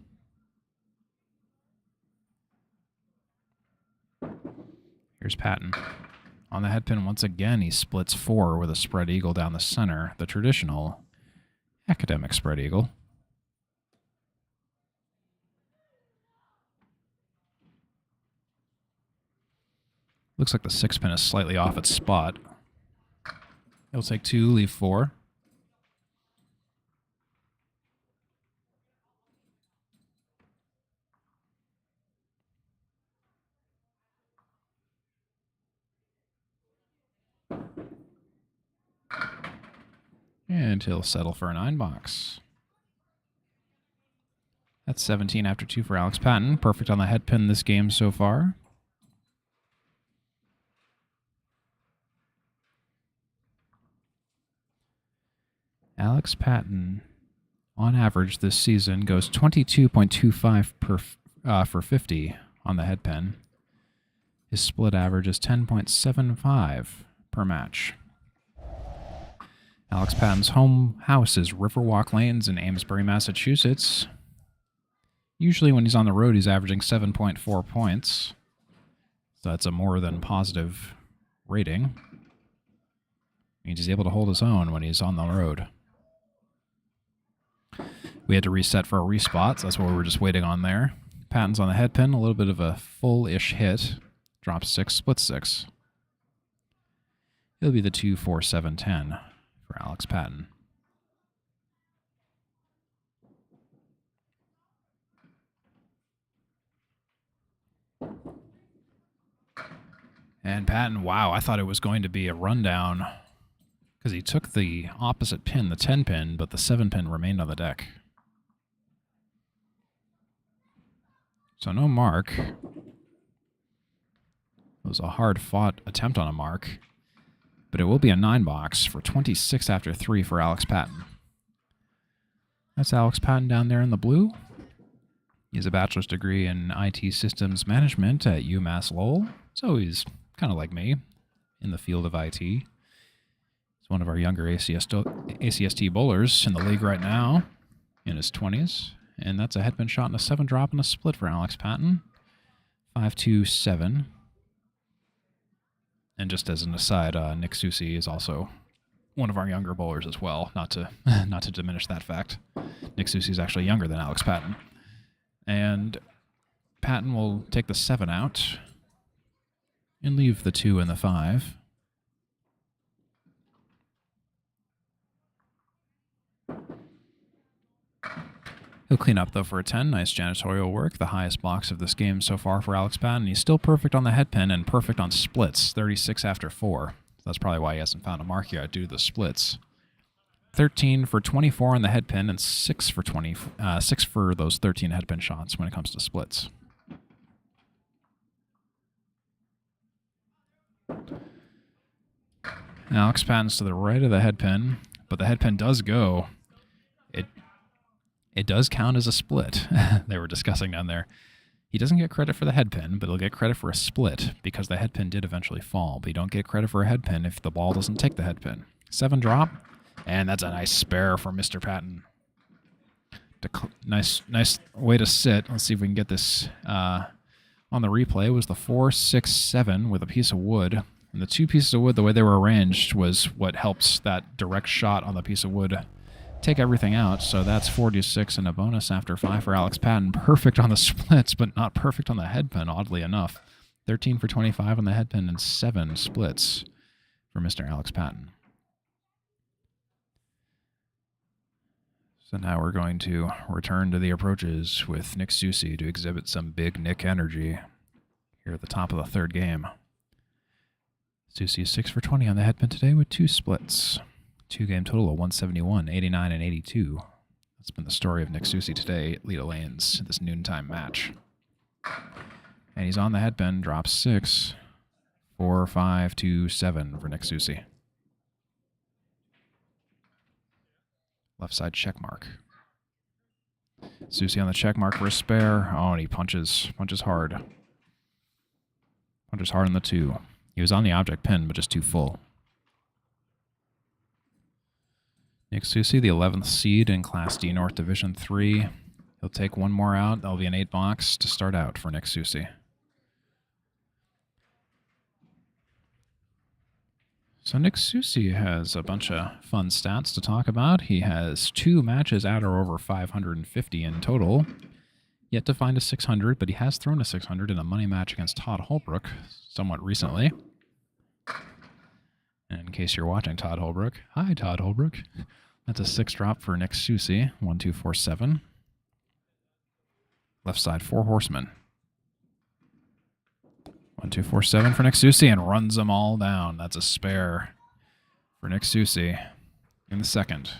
Here's Patten. On the head pin, once again, he splits 4 with a spread eagle down the center, the traditional academic spread eagle. Looks like the 6 pin is slightly off its spot. He'll take 2, leave 4. And he'll settle for a 9-box. That's 17 after 2 for Alex Patten. Perfect on the head pin this game so far. Alex Patten, on average this season, goes 22.25 for 50 on the head pin. His split average is 10.75 per match. Alex Patten's home house is Riverwalk Lanes in Amesbury, Massachusetts. Usually when he's on the road, he's averaging 7.4 points. So that's a more than positive rating. Means he's able to hold his own when he's on the road. We had to reset for a respot, so that's what we were just waiting on there. Patten's on the head pin, a little bit of a full-ish hit. Drops 6, splits 6. It'll be the 2, 4, 7, 10 for Alex Patten. And Patten, wow, I thought it was going to be a rundown because he took the opposite pin, the 10 pin, but the 7 pin remained on the deck. So no mark. It was a hard-fought attempt on a mark, but it will be a 9-box for 26 after 3 for Alex Patten. That's Alex Patten down there in the blue. He has a bachelor's degree in IT systems management at UMass Lowell, so he's kind of like me in the field of IT. He's one of our younger ACST bowlers in the league right now, in his 20s. And that's a headpin shot and a 7 drop and a split for Alex Patten. 5-2-7. And just as an aside, Nick Soucy is also one of our younger bowlers as well. Not to diminish that fact. Nick Soucy is actually younger than Alex Patten. And Patten will take the 7 out and leave the 2 and the 5. He'll clean up, though, for a 10. Nice janitorial work. The highest box of this game so far for Alex Patten. He's still perfect on the headpin and perfect on splits. 36 after 4. That's probably why he hasn't found a mark yet due to the splits. 13 for 24 on the headpin and 6 for those 13 headpin shots when it comes to splits. Alex Patten's to the right of the headpin, but the headpin does go. It does count as a split. They were discussing down there. He doesn't get credit for the headpin, but he'll get credit for a split because the headpin did eventually fall. But you don't get credit for a headpin if the ball doesn't take the headpin. 7 drop, and that's a nice spare for Mr. Patten. Nice way to sit. Let's see if we can get this on the replay. It was the 4-6-7 with a piece of wood. And the 2 pieces of wood, the way they were arranged, was what helps that direct shot on the piece of wood take everything out. So that's 46 and a bonus after 5 for Alex Patten. Perfect on the splits, but not perfect on the headpin, oddly enough. 13 for 25 on the headpin and 7 splits for Mr. Alex Patten. So now we're going to return to the approaches with Nick Soucy to exhibit some big Nick energy here at the top of the 3rd game. Soucy is 6 for 20 on the headpin today with 2 splits. 2-game total of 171, 89, and 82. That's been the story of Nick Soucy today at Leda Lanes, this noontime match. And he's on the headpin, drops 6, 4, 5, 2, 7 for Nick Soucy. Left side check mark. Soucy on the check mark for a spare. Oh, and he punches hard. Punches hard in the 2. He was on the object pin, but just too full. Nick Soucy, the 11th seed in Class D North Division 3. He'll take 1 more out. That'll be an 8 box to start out for Nick Soucy. So Nick Soucy has a bunch of fun stats to talk about. He has 2 matches at or over 550 in total. Yet to find a 600, but he has thrown a 600 in a money match against Todd Holbrook somewhat recently. And in case you're watching Todd Holbrook, hi Todd Holbrook. That's a 6 drop for Nick Soucy, 1-2-4-7. Left side 4 horsemen. 1-2-4-7 for Nick Soucy and runs them all down. That's a spare for Nick Soucy in the 2nd.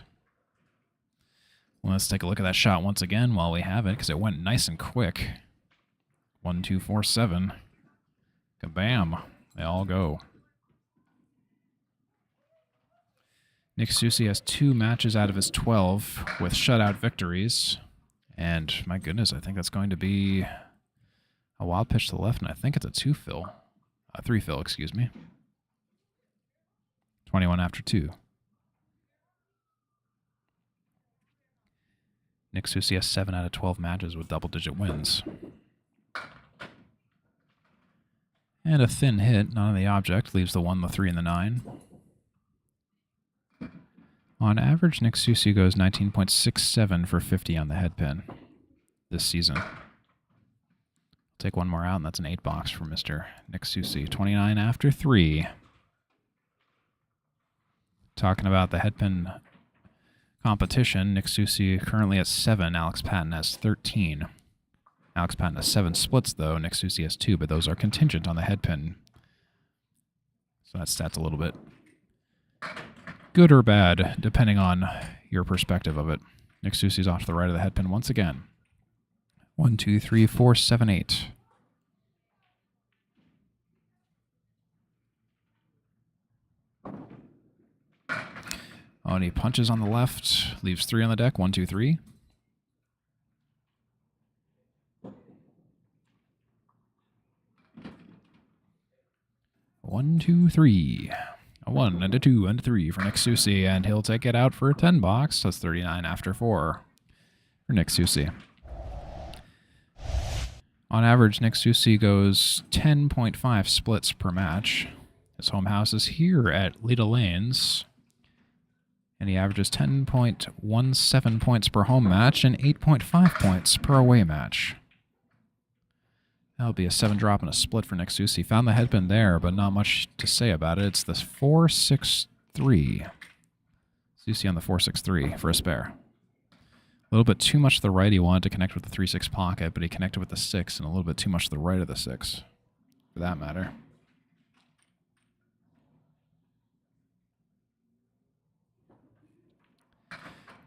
Well, let's take a look at that shot once again while we have it, because it went nice and quick. 1-2-4-7. Kabam. They all go. Nick Soucy has 2 matches out of his 12 with shutout victories. And my goodness, I think that's going to be a wild pitch to the left, and I think it's a 2-fill. 3-fill, excuse me. 21 after 2. Nick Soucy has 7 out of 12 matches with double-digit wins. And a thin hit, not on the object, leaves the 1, the 3, and the 9. On average, Nick Soucy goes 19.67 for 50 on the headpin this season. Take 1 more out, and that's an 8 box for Mr. Nick Soucy. 29 after 3. Talking about the headpin competition, Nick Soucy currently at 7. Alex Patten has 13. Alex Patten has 7 splits, though. Nick Soucy has 2, but those are contingent on the headpin. So that stat's a little bit good or bad, depending on your perspective of it. Nick Soucy's off to the right of the headpin once again. 1, 2, 3, 4, 7, 8. Oh, and he punches on the left, leaves 3 on the deck. 1, 2, 3. One, two, three. A 1 and a 2 and a 3 for Nick Soucy, and he'll take it out for a 10 box. That's 39 after 4 for Nick Soucy. On average, Nick Soucy goes 10.5 splits per match. His home house is here at Leda Lanes, and he averages 10.17 points per home match and 8.5 points per away match. That'll be a 7 drop and a split for Nick Soucy. Found the headpin there, but not much to say about it. It's the 4-6-3. Soucy on the 4-6-3 for a spare. A little bit too much to the right. He wanted to connect with the 3-6 pocket, but he connected with the 6, and a little bit too much to the right of the 6, for that matter.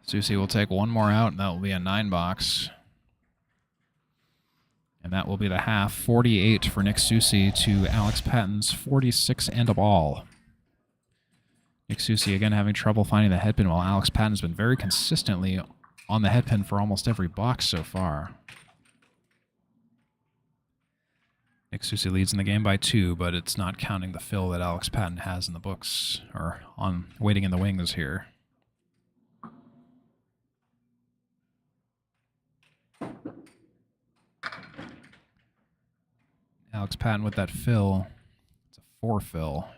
Soucy will take one more out, and that will be a 9 box. And that will be the half. 48 for Nick Soucy to Alex Patten's 46 and a ball. Nick Soucy again having trouble finding the headpin, while Alex Patten has been very consistently on the headpin for almost every box so far. Nick Soucy leads in the game by 2, but it's not counting the fill that Alex Patten has in the books, or on waiting in the wings here. Alex Patten with that fill. It's a 4 fill.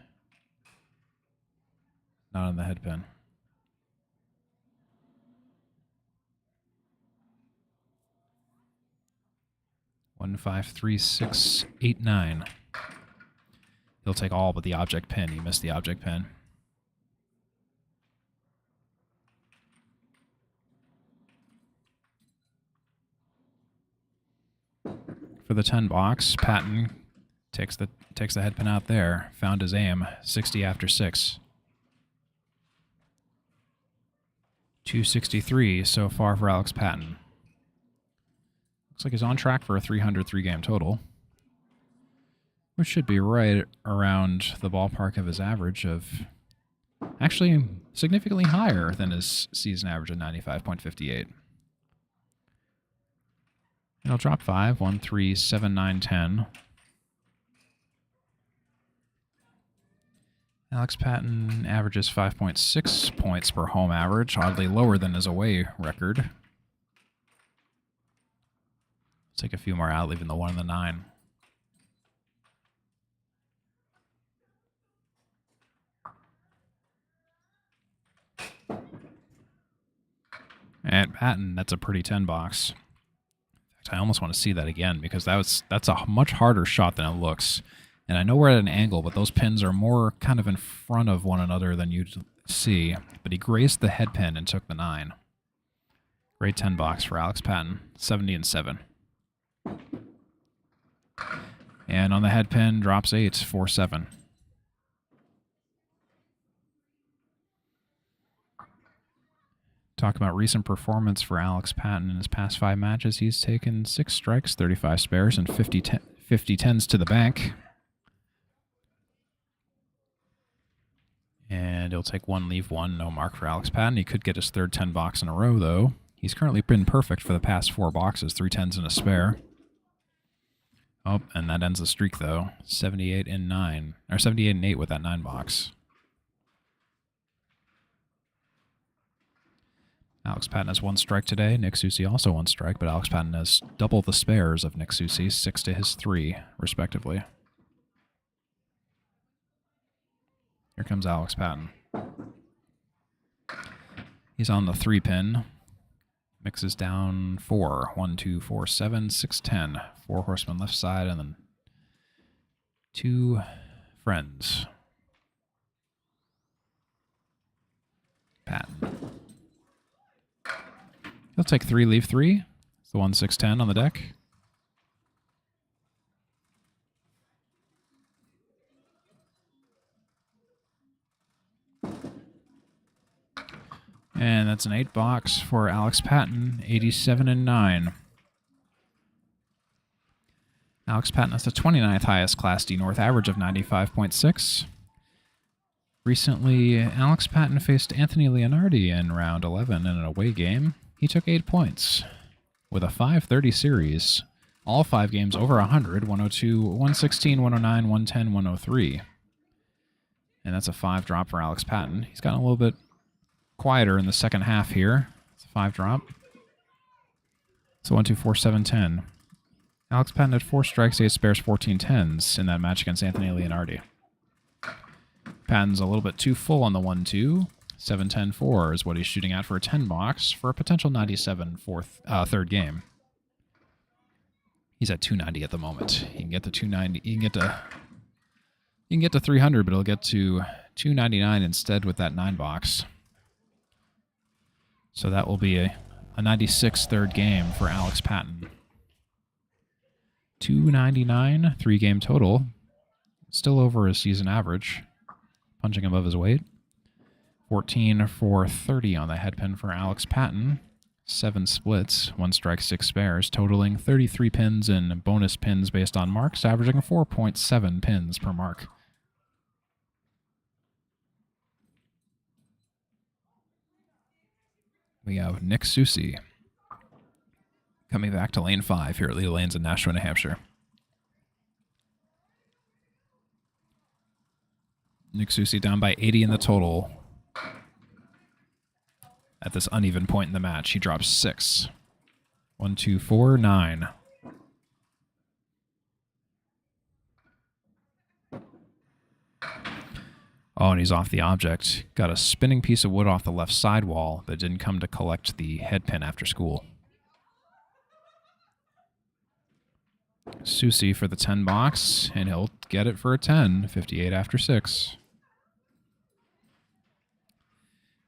Not on the headpin. One, 5, 3, 6, 8, 9. He'll take all but the object pin. He missed the object pin. For the 10 box, Patten takes the headpin out there. Found his aim. 60 after 6. 263 so far for Alex Patten. Looks like he's on track for a 303 game total, which should be right around the ballpark of his average of, actually significantly higher than his season average of 95.58. It'll drop 5, 1, 3, 7, 9, 10. Alex Patten averages 5.6 points per home average, oddly lower than his away record. Let's take a few more out, leaving the 1 and the 9. And Patten, that's a pretty 10 box. I almost want to see that again, because that's a much harder shot than it looks. And I know we're at an angle, but those pins are more kind of in front of one another than you'd see. But he grazed the head pin and took the 9. Great 10 box for Alex Patten, 70 and 7. And on the head pin, drops 8, 4, 7. Talk about recent performance for Alex Patten in his past 5 matches. He's taken 6 strikes, 35 spares, and 50 10s to the bank. And he'll take 1, leave 1. No mark for Alex Patten. He could get his 3rd 10 box in a row, though. He's currently been perfect for the past 4 boxes, 3 10s and a spare. Oh, and that ends the streak, though. 78 and 9, or 78 and 8 with that 9 box. Alex Patten has 1 strike today. Nick Soucy also 1 strike, but Alex Patten has double the spares of Nick Soucy, 6 to his 3, respectively. Here comes Alex Patten. He's on the 3 pin. Mixes down 4. 1, 2, 4, 7, 6, 10. 4 horsemen left side, and then 2 friends. Patten. He'll take 3, leave 3. It's the 1, 6, 10 on the deck. And that's an 8 box for Alex Patten, 87 and 9. Alex Patten has the 29th highest Class D North average of 95.6. Recently, Alex Patten faced Anthony Leonardi in round 11 in an away game. He took 8 points with a 5:30 series. All 5 games over 100, 102, 116, 109, 110, 103. And that's a 5 drop for Alex Patten. He's gotten a little bit quieter in the second half here. It's a 5 drop. So 1, 2, 4, 7, 10. Alex Patten had 4 strikes, 8 spares, 14 tens in that match against Anthony Leonardi. Patten's a little bit too full on the 1-2. 7-10-4 is what he's shooting at for a 10 box for a potential 97 third game. He's at 290 at the moment. He can get to 290. He can get to 300, but he'll get to 299 instead with that 9 box. So that will be a 96 third game for Alex Patten. 299, 3-game total. Still over his season average. Punching above his weight. 14 for 30 on the headpin for Alex Patten. 7 splits, 1 strike, 6 spares, totaling 33 pins and bonus pins based on marks, averaging 4.7 pins per mark. We have Nick Soucy coming back to lane 5 here at Leda Lanes in Nashua, New Hampshire. Nick Soucy down by 80 in the total. At this uneven point in the match, he drops 6. 1, 2, 4, 9. Oh, and he's off the object. Got a spinning piece of wood off the left sidewall that didn't come to collect the headpin after school. Soucy for the 10 box, and he'll get it for a 10. 58 after 6.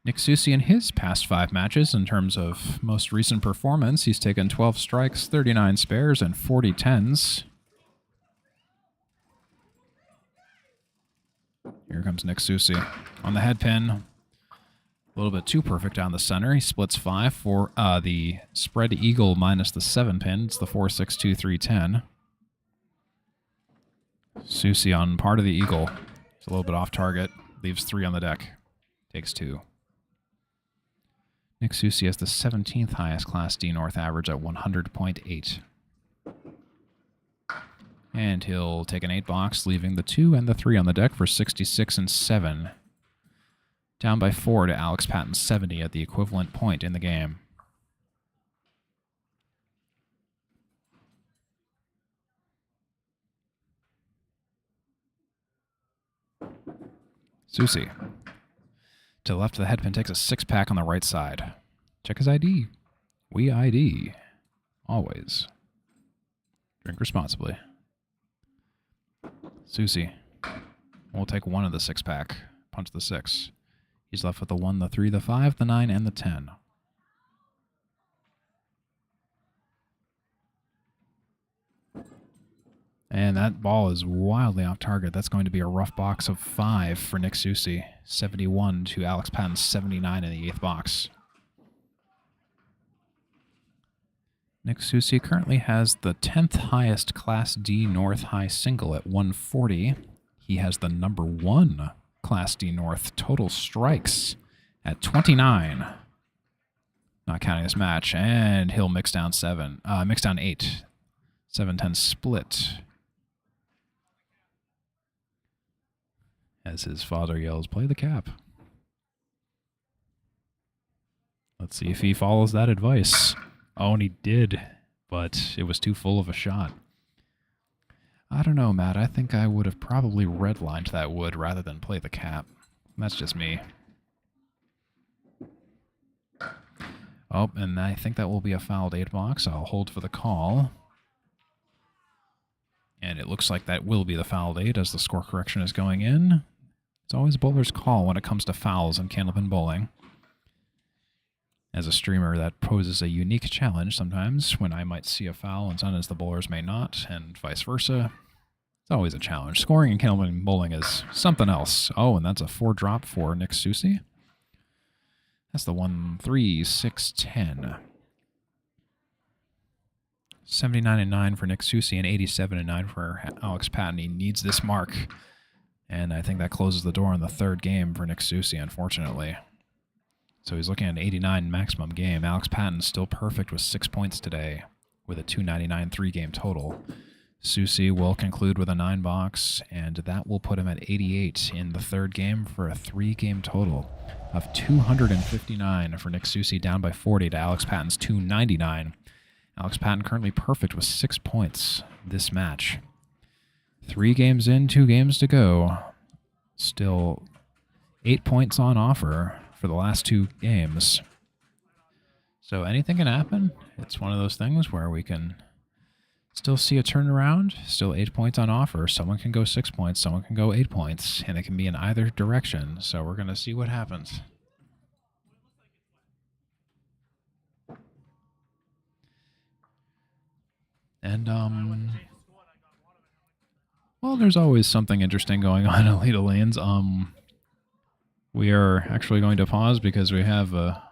Nick Soucy in his past 5 matches, in terms of most recent performance, he's taken 12 strikes, 39 spares, and 40 tens. Here comes Nick Soucy on the headpin. A little bit too perfect down the center. He splits 5 for the spread eagle minus the 7 pin. It's the 4, 6, 2, 3, 10. Soucy on part of the eagle. It's a little bit off target. Leaves 3 on the deck. Takes 2. Nick Soucy has the 17th highest Class D North average at 100.8. And he'll take an 8 box, leaving the 2 and the 3 on the deck for 66 and 7. Down by 4 to Alex Patten's 70 at the equivalent point in the game. Soucy. To the left of the headpin, takes a 6-pack on the right side. Check his ID. We ID. Always. Drink responsibly. Soucy will take 1 of the 6-pack. Punch the 6. He's left with the 1, the 3, the 5, the 9, and the 10. And that ball is wildly off target. That's going to be a rough box of 5 for Nick Soucy. 71 to Alex Patten's 79 in the 8th box. Nick Soucy currently has the 10th highest Class D North high single at 140. He has the number 1 Class D North total strikes at 29. Not counting this match. And he'll mix down 8. 7-10 split. As his father yells, "Play the cap." Let's see if he follows that advice. Oh, and he did, but it was too full of a shot. I don't know, Matt. I think I would have probably redlined that wood rather than play the cap. That's just me. Oh, and I think that will be a fouled 8 box. I'll hold for the call. And it looks like that will be the fouled 8 as the score correction is going in. It's always a bowler's call when it comes to fouls in candlepin bowling. As a streamer, that poses a unique challenge sometimes when I might see a foul and sometimes the bowlers may not, and vice versa. It's always a challenge. Scoring in candlepin bowling is something else. Oh, and that's a 4 drop for Nick Soucy. That's the 1, 3, 6, 10. 79 and 9 for Nick Soucy and 87 and 9 for Alex Patten. He needs this mark. And And I think that closes the door on the third game for Nick Soucy, unfortunately. So he's looking at an 89 maximum game. Alex Patten still perfect with 6 points today with a 299 3-game total. Soucy will conclude with a 9-box, and that will put him at 88 in the third game for a 3-game total of 259 for Nick Soucy, down by 40 to Alex Patten's 299. Alex Patten currently perfect with 6 points this match. 3 games in, 2 games to go. Still 8 points on offer for the last 2 games. So anything can happen. It's one of those things where we can still see a turnaround. Still 8 points on offer. Someone can go 6 points, someone can go 8 points, and it can be in either direction. So we're going to see what happens. And, well, there's always something interesting going on in Leda Lanes. We are actually going to pause because we have a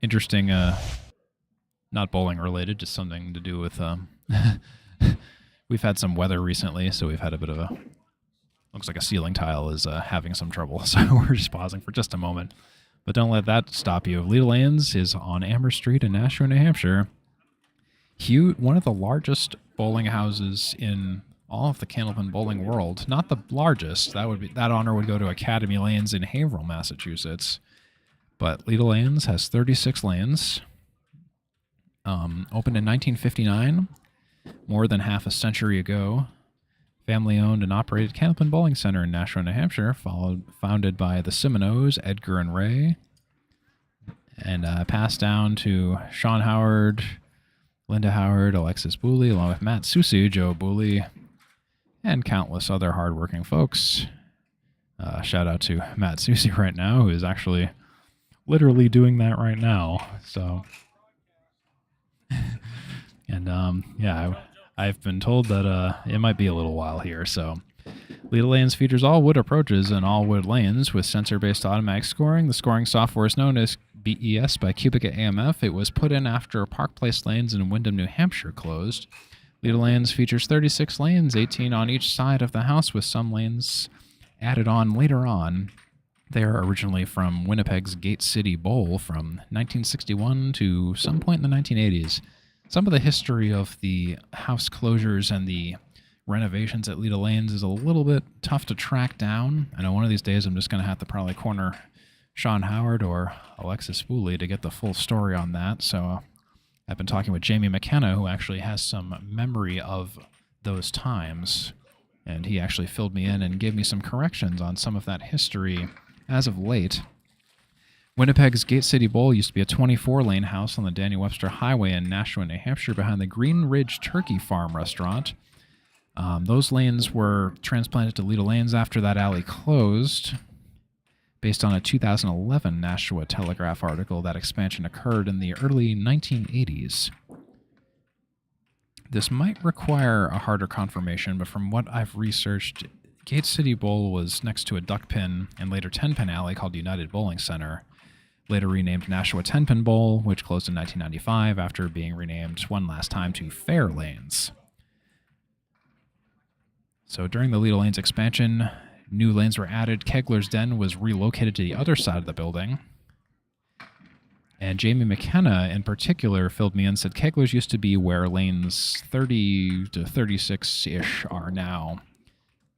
interesting, not bowling related, just something to do with, we've had some weather recently, so we've had a bit of a, looks like a ceiling tile is having some trouble, so we're just pausing for just a moment. But don't let that stop you. Leda Lanes is on Amherst Street in Nashua, New Hampshire. One of the largest bowling houses in all of the candlepin bowling world. Not the largest. That honor would go to Academy Lanes in Haverhill, Massachusetts. But Leda Lanes has 36 lanes. Opened in 1959, more than half a century ago. Family-owned and operated candlepin bowling center in Nashua, New Hampshire, founded by the Seminoes, Edgar and Ray, and passed down to Sean Howard, Linda Howard, Alexis Booley, along with Matt Soucy, Joe Booley, and countless other hardworking folks. Shout out to Matt Soucy right now, who is actually literally doing that right now. So, and yeah, I've been told that it might be a little while here. So, Leda Lanes features all wood approaches and all wood lanes with sensor-based automatic scoring. The scoring software is known as BES by Cubica AMF. It was put in after Park Place Lanes in Windham, New Hampshire closed. Leda Lanes features 36 lanes, 18 on each side of the house, with some lanes added on later on. They are originally from Winnipeg's Gate City Bowl from 1961 to some point in the 1980s. Some of the history of the house closures and the renovations at Leda Lanes is a little bit tough to track down. I know one of these days I'm just going to have to probably corner Sean Howard or Alexis Booley to get the full story on that. So I've been talking with Jamie McKenna, who actually has some memory of those times, and he actually filled me in and gave me some corrections on some of that history as of late. Winnipeg's Gate City Bowl used to be a 24-lane house on the Daniel Webster Highway in Nashua, New Hampshire, behind the Green Ridge Turkey Farm restaurant. Those lanes were transplanted to Leda Lanes after that alley closed. Based on a 2011 Nashua Telegraph article, that expansion occurred in the early 1980s. This might require a harder confirmation, but from what I've researched, Gate City Bowl was next to a duck-pin and later 10-pin alley called United Bowling Center, later renamed Nashua 10-Pin Bowl, which closed in 1995 after being renamed one last time to Fair Lanes. So during the Leda Lanes expansion, new lanes were added. Kegler's Den was relocated to the other side of the building. And Jamie McKenna, in particular, filled me in and said Kegler's used to be where lanes 30 to 36-ish are now.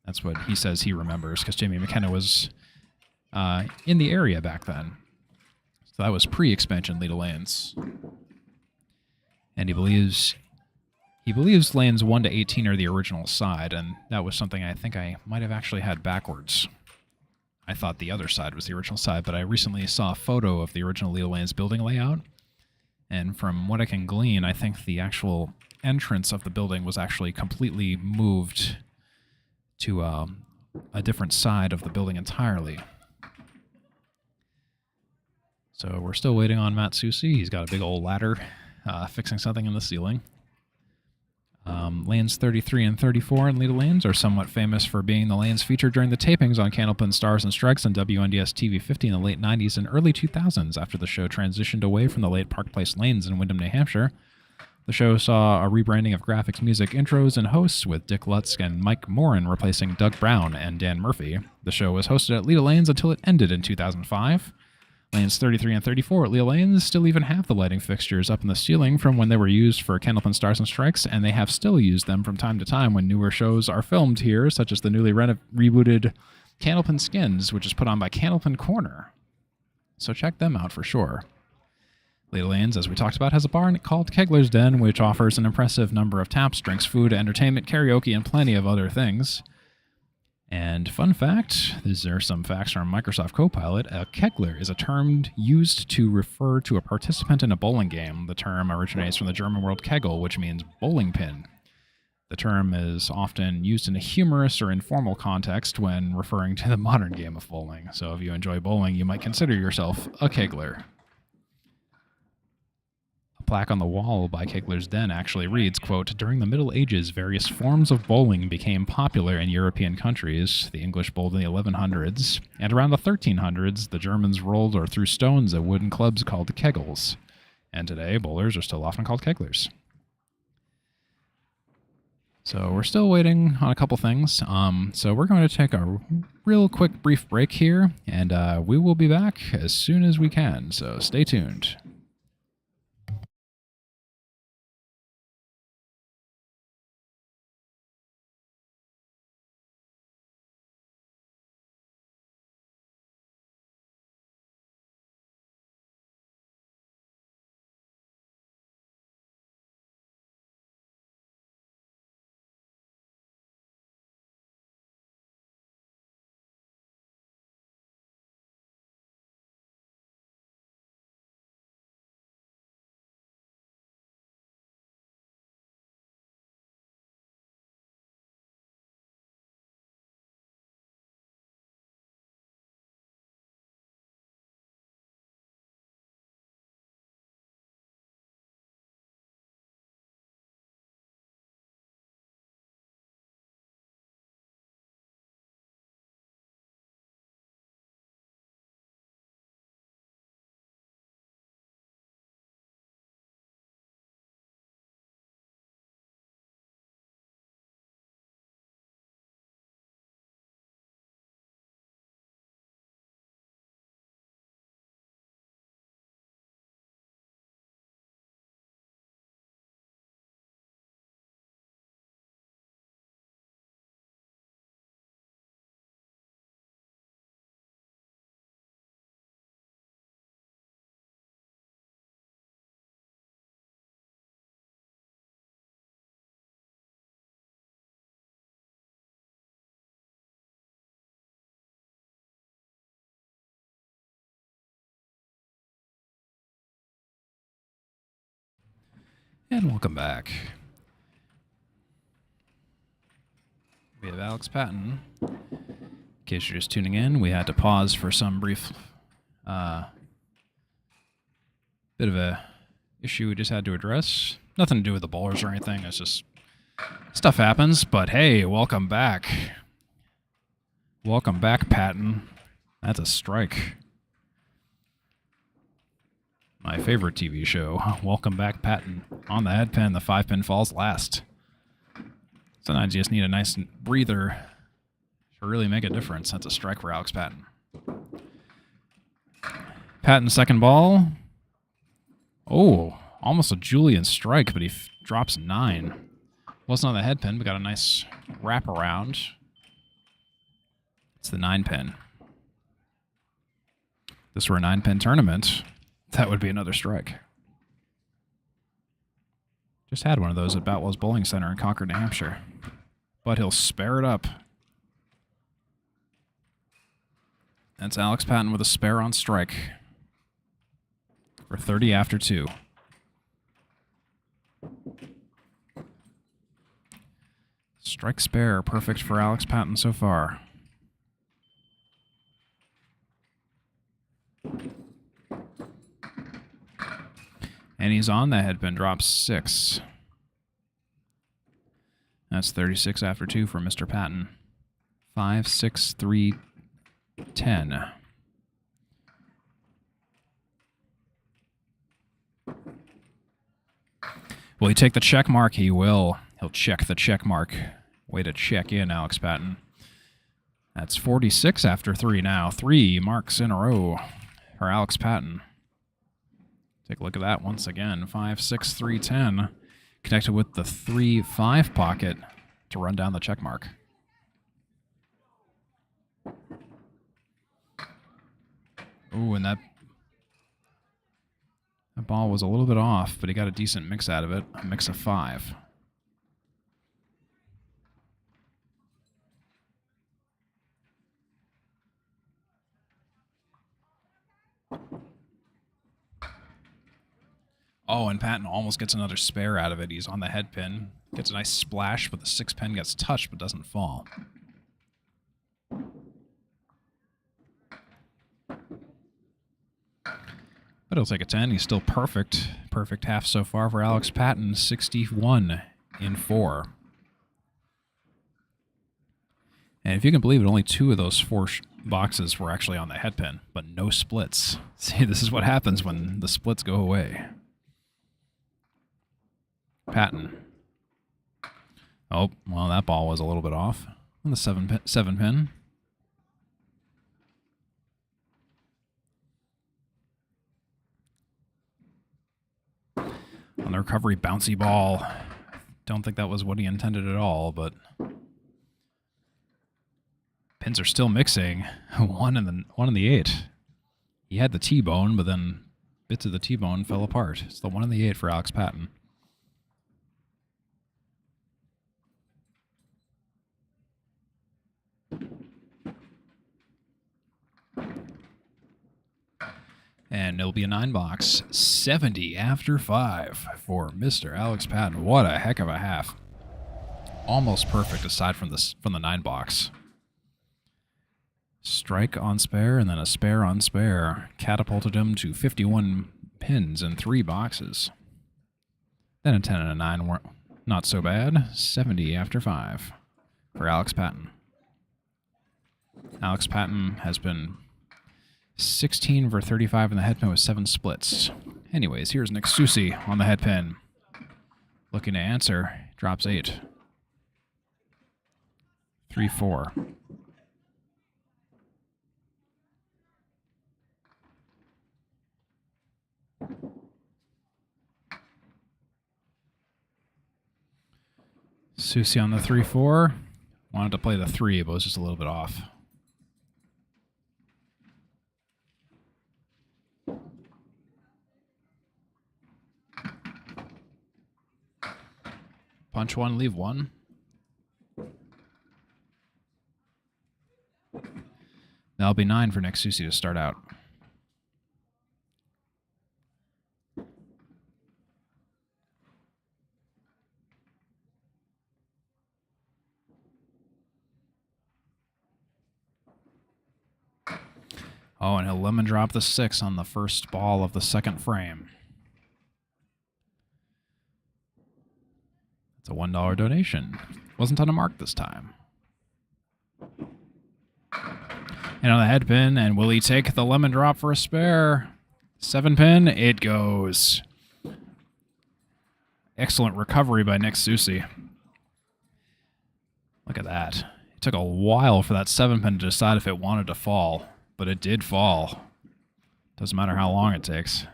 That's what he says he remembers, because Jamie McKenna was in the area back then. So that was pre-expansion Leda Lanes. And he believes lanes 1 to 18 are the original side, and that was something I think I might have actually had backwards. I thought the other side was the original side, but I recently saw a photo of the original Leda Lanes building layout, and from what I can glean, I think the actual entrance of the building was actually completely moved to a different side of the building entirely. So we're still waiting on Matt Soucy. He's got a big old ladder fixing something in the ceiling. Lanes 33 and 34 in Leda Lanes are somewhat famous for being the lanes featured during the tapings on Candlepin Stars and Strikes on WNDS TV 50 in the late 90s and early 2000s after the show transitioned away from the late Park Place Lanes in Windham, New Hampshire. The show saw a rebranding of graphics, music, intros, and hosts, with Dick Lutz and Mike Morin replacing Doug Brown and Dan Murphy. The show was hosted at Leda Lanes until it ended in 2005. Lanes 33 and 34 at Leda Lanes still even have the lighting fixtures up in the ceiling from when they were used for Candlepin Stars and Strikes, and they have still used them from time to time when newer shows are filmed here, such as the newly rebooted Candlepin Skins, which is put on by Candlepin Corner. So check them out for sure. Leda Lanes, as we talked about, has a bar called Kegler's Den, which offers an impressive number of taps, drinks, food, entertainment, karaoke, and plenty of other things. And fun fact, these are some facts from Microsoft Copilot. A kegler is a term used to refer to a participant in a bowling game. The term originates from the German word kegel, which means bowling pin. The term is often used in a humorous or informal context when referring to the modern game of bowling. So if you enjoy bowling, you might consider yourself a kegler. Plaque on the wall by Kegler's Den actually reads, quote, "During the Middle Ages, various forms of bowling became popular in European countries. The English bowled in the 1100s, and around the 1300s, the Germans rolled or threw stones at wooden clubs called kegels. And today, bowlers are still often called keglers." So we're still waiting on a couple things. So we're going to take a real quick brief break here, and we will be back as soon as we can. So stay tuned. And welcome back. We have Alex Patten. In case you're just tuning in, we had to pause for some brief bit of a issue we just had to address. Nothing to do with the bowlers or anything. It's just stuff happens. But hey, welcome back. Welcome back, Patten. That's a strike. My favorite TV show. Welcome back, Patten. On the head pin, the 5-pin falls last. Sometimes you just need a nice breather to really make a difference. That's a strike for Alex Patten. Patten's second ball. Oh, almost a Julian strike, but he drops 9. Wasn't on the head pin, but got a nice wraparound. It's the 9-pin. If this were a 9-pin tournament, that would be another strike. Just had one of those at Boutwell's Bowling Center in Concord, New Hampshire. But he'll spare it up. That's Alex Patten with a spare on strike. For 30 after 2. Strike spare, perfect for Alex Patten so far. And he's on the head pin, drops 6. That's 36 after 2 for Mr. Patten. 5, 6, 3, 10. Will he take the check mark? He will. He'll check the check mark. Way to check in, Alex Patten. That's 46 after 3 now. 3 marks in a row for Alex Patten. Take a look at that once again. 5, 6, 3, 10. Connected with the 3, 5 pocket to run down the check mark. Ooh, and that ball was a little bit off, but he got a decent mix out of it. A mix of 5. Oh, and Patten almost gets another spare out of it. He's on the head pin. Gets a nice splash, but the 6 pin gets touched but doesn't fall. But he'll take a 10. He's still perfect. Perfect half so far for Alex Patten. 61 in 4. And if you can believe it, only 2 of those 4 boxes were actually on the head pin, but no splits. See, this is what happens when the splits go away. Patten. Oh, well, that ball was a little bit off on the 7 pin. On the recovery, bouncy ball. Don't think that was what he intended at all, but pins are still mixing. 1 in the 8. He had the T-bone, but then bits of the T-bone fell apart. It's the 1 in the 8 for Alex Patten. And it'll be a 9 box. 70 after 5 for Mr. Alex Patten. What a heck of a half. Almost perfect aside from the 9 box. Strike on spare and then a spare on spare. Catapulted him to 51 pins in 3 boxes. Then a 10 and a 9 weren't not so bad. 70 after 5 for Alex Patten. Alex Patten has been 16 for 35 in the head pin with 7 splits. Anyways, here's Nick Soucy on the head pin. Looking to answer. Drops 8. 3, 4. Soucy on the 3, 4. Wanted to play the 3, but was just a little bit off. Punch 1, leave 1. That'll be 9 for Nick Soucy to start out. Oh, and he'll lemon drop the 6 on the first ball of the second frame. It's a $1 donation. Wasn't on a mark this time. And on the head pin, and will he take the lemon drop for a spare? 7 pin, it goes. Excellent recovery by Nick Soucy. Look at that. It took a while for that 7 pin to decide if it wanted to fall, but it did fall. Doesn't matter how long it takes.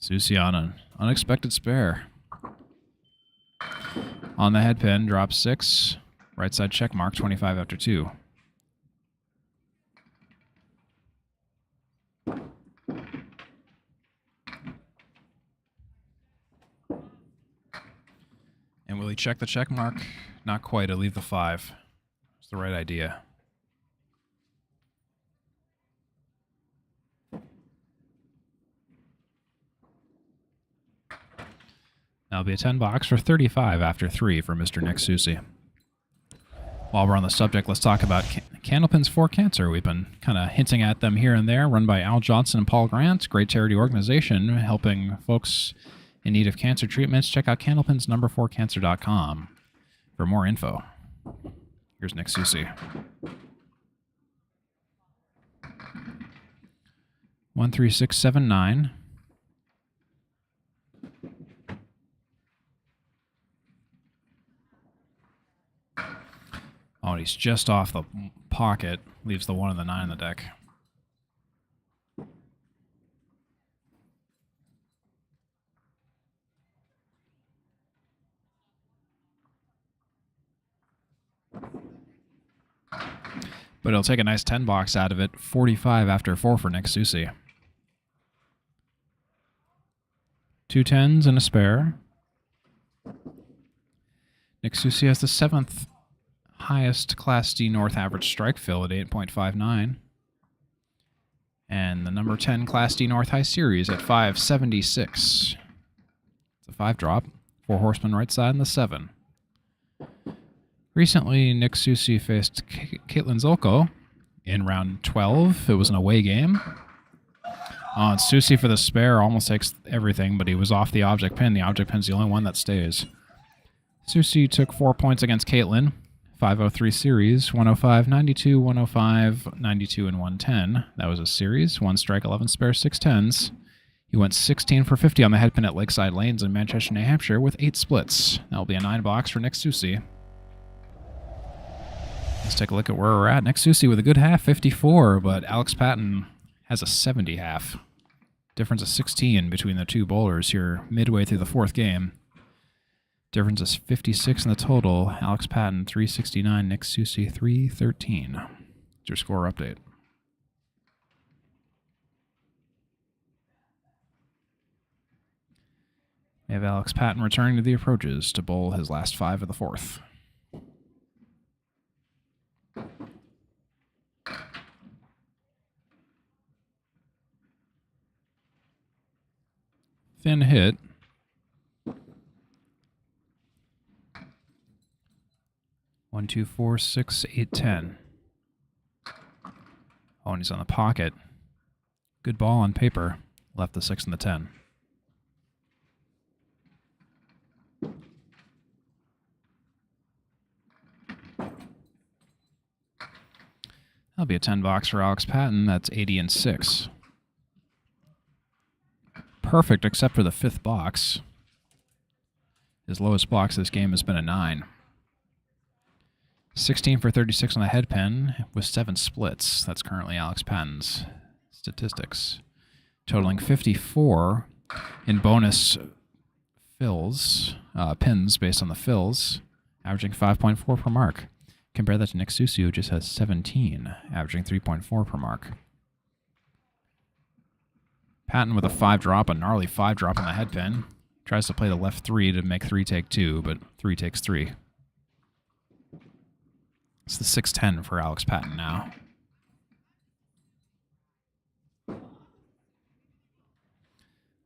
Soucy on an unexpected spare. On the head pin, drop 6. Right side check mark, 25 after 2. And will he check the check mark? Not quite. He'll leave the 5. It's the right idea. That'll be a 10 box for 35 after 3 for Mr. Nick Soucy. While we're on the subject, let's talk about Candlepins for Cancer. We've been kind of hinting at them here and there, run by Al Johnson and Paul Grant. Great charity organization helping folks in need of cancer treatments. Check out candlepins4cancer.com for more info. Here's Nick Soucy. 1, 3, 6, 7, 9. Oh, and he's just off the pocket. Leaves the 1 and the 9 in the deck. But he'll take a nice 10 box out of it. 45 after 4 for Nick Soucy. 2 10s and a spare. Nick Soucy has the 7th highest Class D North average strike fill at 8.59. And the number 10 Class D North High Series at 576. It's a 5 drop. 4 horsemen right side and the 7. Recently, Nick Soucy faced Caitlin Zolko in round 12. It was an away game. And Soucy for the spare almost takes everything, but he was off the object pin. The object pin's the only one that stays. Soucy took 4 points against Caitlin. 503 series, 105, 92, 105, 92, and 110. That was a series. 1 strike, 11 spare, 6 10s. He went 16 for 50 on the head pin at Lakeside Lanes in Manchester, New Hampshire with 8 splits. That'll be a 9 box for Nick Soucy. Let's take a look at where we're at. Nick Soucy with a good half, 54, but Alex Patten has a 70 half. Difference of 16 between the two bowlers here midway through the 4th game. Difference is 56 in the total. Alex Patten, 369. Nick Soucy, 313. It's your score update. We have Alex Patten returning to the approaches to bowl his last 5 of the 4th. Thin hit. One, 2, 4, 6, 8, 10. Oh, and he's on the pocket. Good ball on paper. Left the 6 and the 10. That'll be a 10 box for Alex Patten. That's 80 and 6. Perfect except for the 5th box. His lowest box this game has been a 9. 16 for 36 on the head pin with 7 splits. That's currently Alex Patten's statistics. Totaling 54 in bonus fills, pins based on the fills, averaging 5.4 per mark. Compare that to Nick Soucy, who just has 17, averaging 3.4 per mark. Patten with a 5 drop, a gnarly 5 drop on the head pin. Tries to play the left 3 to make 3 take 2, but 3 takes 3. It's the 6-10 for Alex Patten now.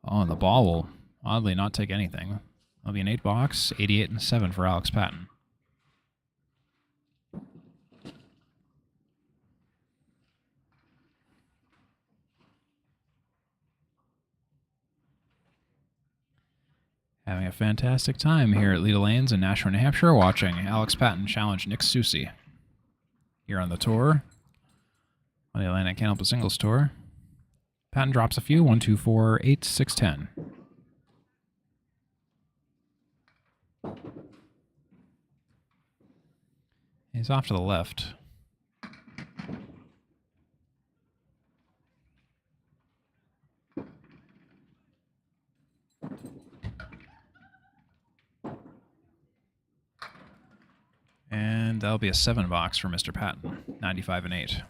Oh, and the ball will oddly not take anything. That'll be an 8 box, 88 and 7 for Alex Patten. Having a fantastic time here at Leda Lanes in Nashua, New Hampshire, watching Alex Patten challenge Nick Soucy here on the tour, on the Atlantic Canopy Singles Tour. Patten drops a few, 1, 2, 4, 8, 6, 10. He's off to the left. And that'll be a 7 box for Mr. Patten, 95 and 8.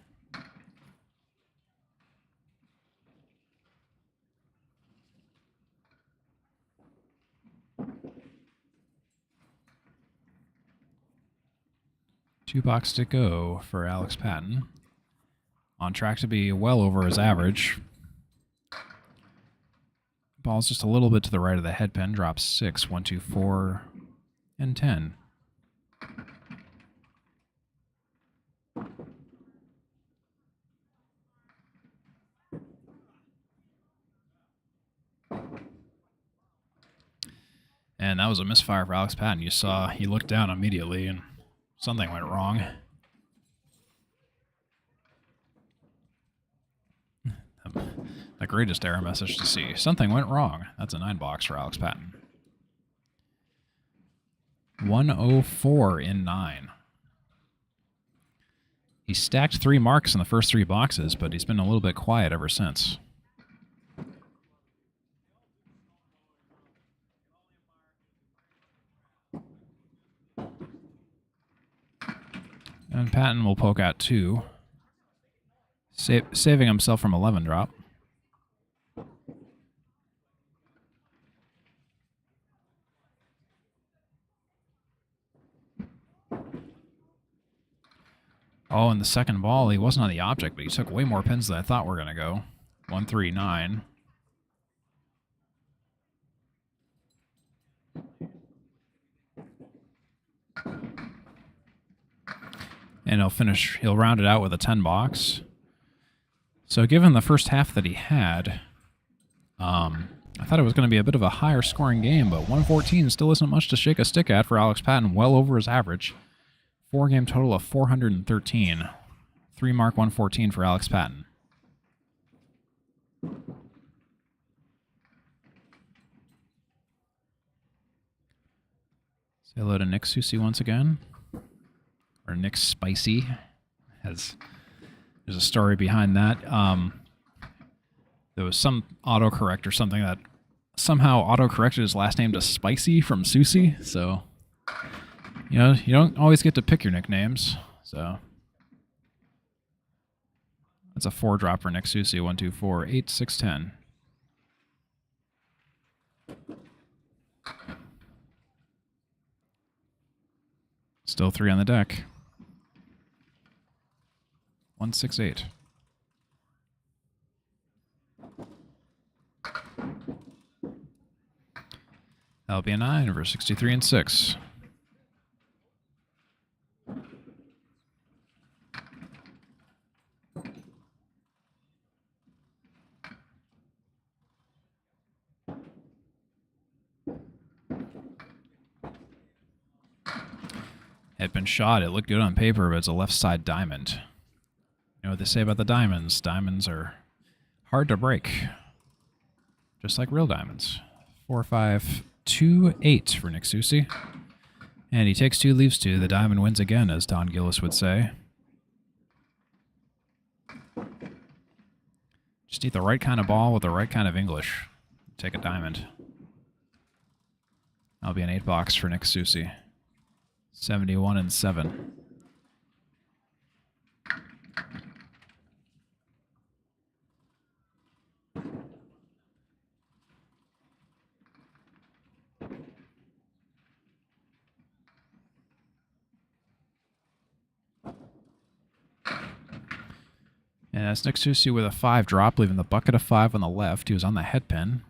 Two box to go for Alex Patten. On track to be well over his average. Ball's just a little bit to the right of the head pin. Drops 6, 1, 2, 4, and 10. And that was a misfire for Alex Patten. You saw he looked down immediately and something went wrong. The greatest error message to see. Something went wrong. That's a 9 box for Alex Patten. 104 in 9. He stacked 3 marks in the first 3 boxes, but he's been a little bit quiet ever since. And Patten will poke out 2, saving himself from 11 drop. Oh, in the second ball, he wasn't on the object, but he took way more pins than I thought were going to go. 139. And he'll round it out with a 10 box. So given the first half that he had, I thought it was going to be a bit of a higher scoring game, but 114 still isn't much to shake a stick at for Alex Patten, well over his average. 4-game total of 413. 3 mark 114 for Alex Patten. Say hello to Nick Soucy once again. Or Nick Spicy. There's a story behind that. There was some autocorrect or something that somehow autocorrected his last name to Spicy from Soucy, so you know, you don't always get to pick your nicknames, so that's a 4-drop for Nick Soucy. 1, 2, 4, 8, 6, 10. Still 3 on the deck. 1, 6, 8. That'll be a 9 over 63 and 6. Had been shot. It looked good on paper, but it's a left side diamond. You know what they say about the diamonds? Diamonds are hard to break. Just like real diamonds. 4, 5, 2, 8 for Nick Soucy. And he takes 2, leaves 2. The diamond wins again, as Don Gillis would say. Just need the right kind of ball with the right kind of English. Take a diamond. That'll be an 8 box for Nick Soucy. 71 and 7. And that's Nick Soucy with a 5 drop, leaving the bucket of 5 on the left. He was on the head pin.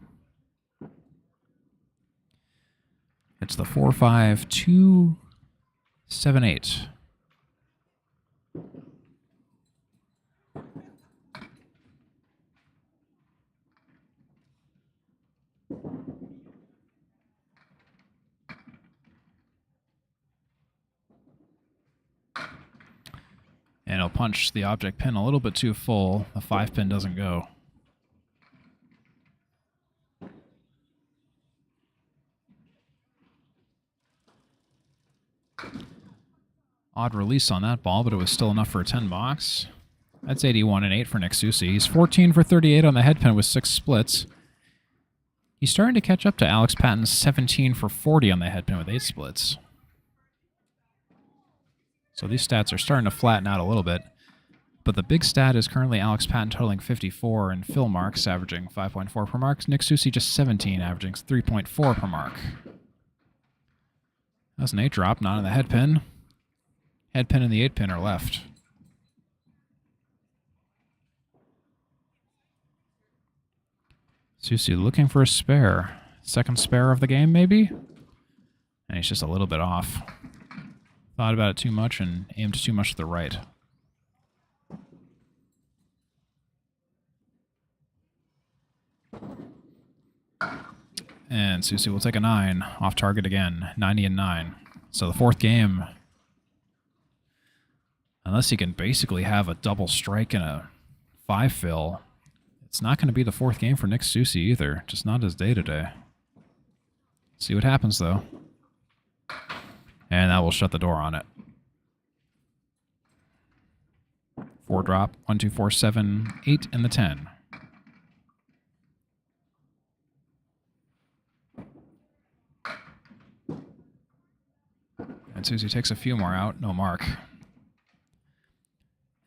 It's the 4, 5, 2, 7, 8. And he'll punch the object pin a little bit too full. The 5 pin doesn't go. Odd release on that ball, but it was still enough for a 10 box. That's 81 and 8 for Nick Soucy. He's 14 for 38 on the head pin with 6 splits. He's starting to catch up to Alex Patten's 17 for 40 on the head pin with 8 splits. So these stats are starting to flatten out a little bit. But the big stat is currently Alex Patten totaling 54 and Phil Marks averaging 5.4 per mark. Nick Soucy just 17, averaging 3.4 per mark. That's an 8 drop, not on the head pin. Head pin and the 8 pin are left. Soucy looking for a spare. Second spare of the game, maybe? And he's just a little bit off. Thought about it too much and aimed too much to the right. And Soucy will take a 9. Off target again. 90 and 9. So the 4th game, unless he can basically have a double strike and a 5 fill, it's not going to be the 4th game for Nick Soucy either. Just not his day-to-day. See what happens, though. And that will shut the door on it. 4 drop, 1, 2, 4, 7, 8, and the 10. And Soucy takes a few more out, no mark.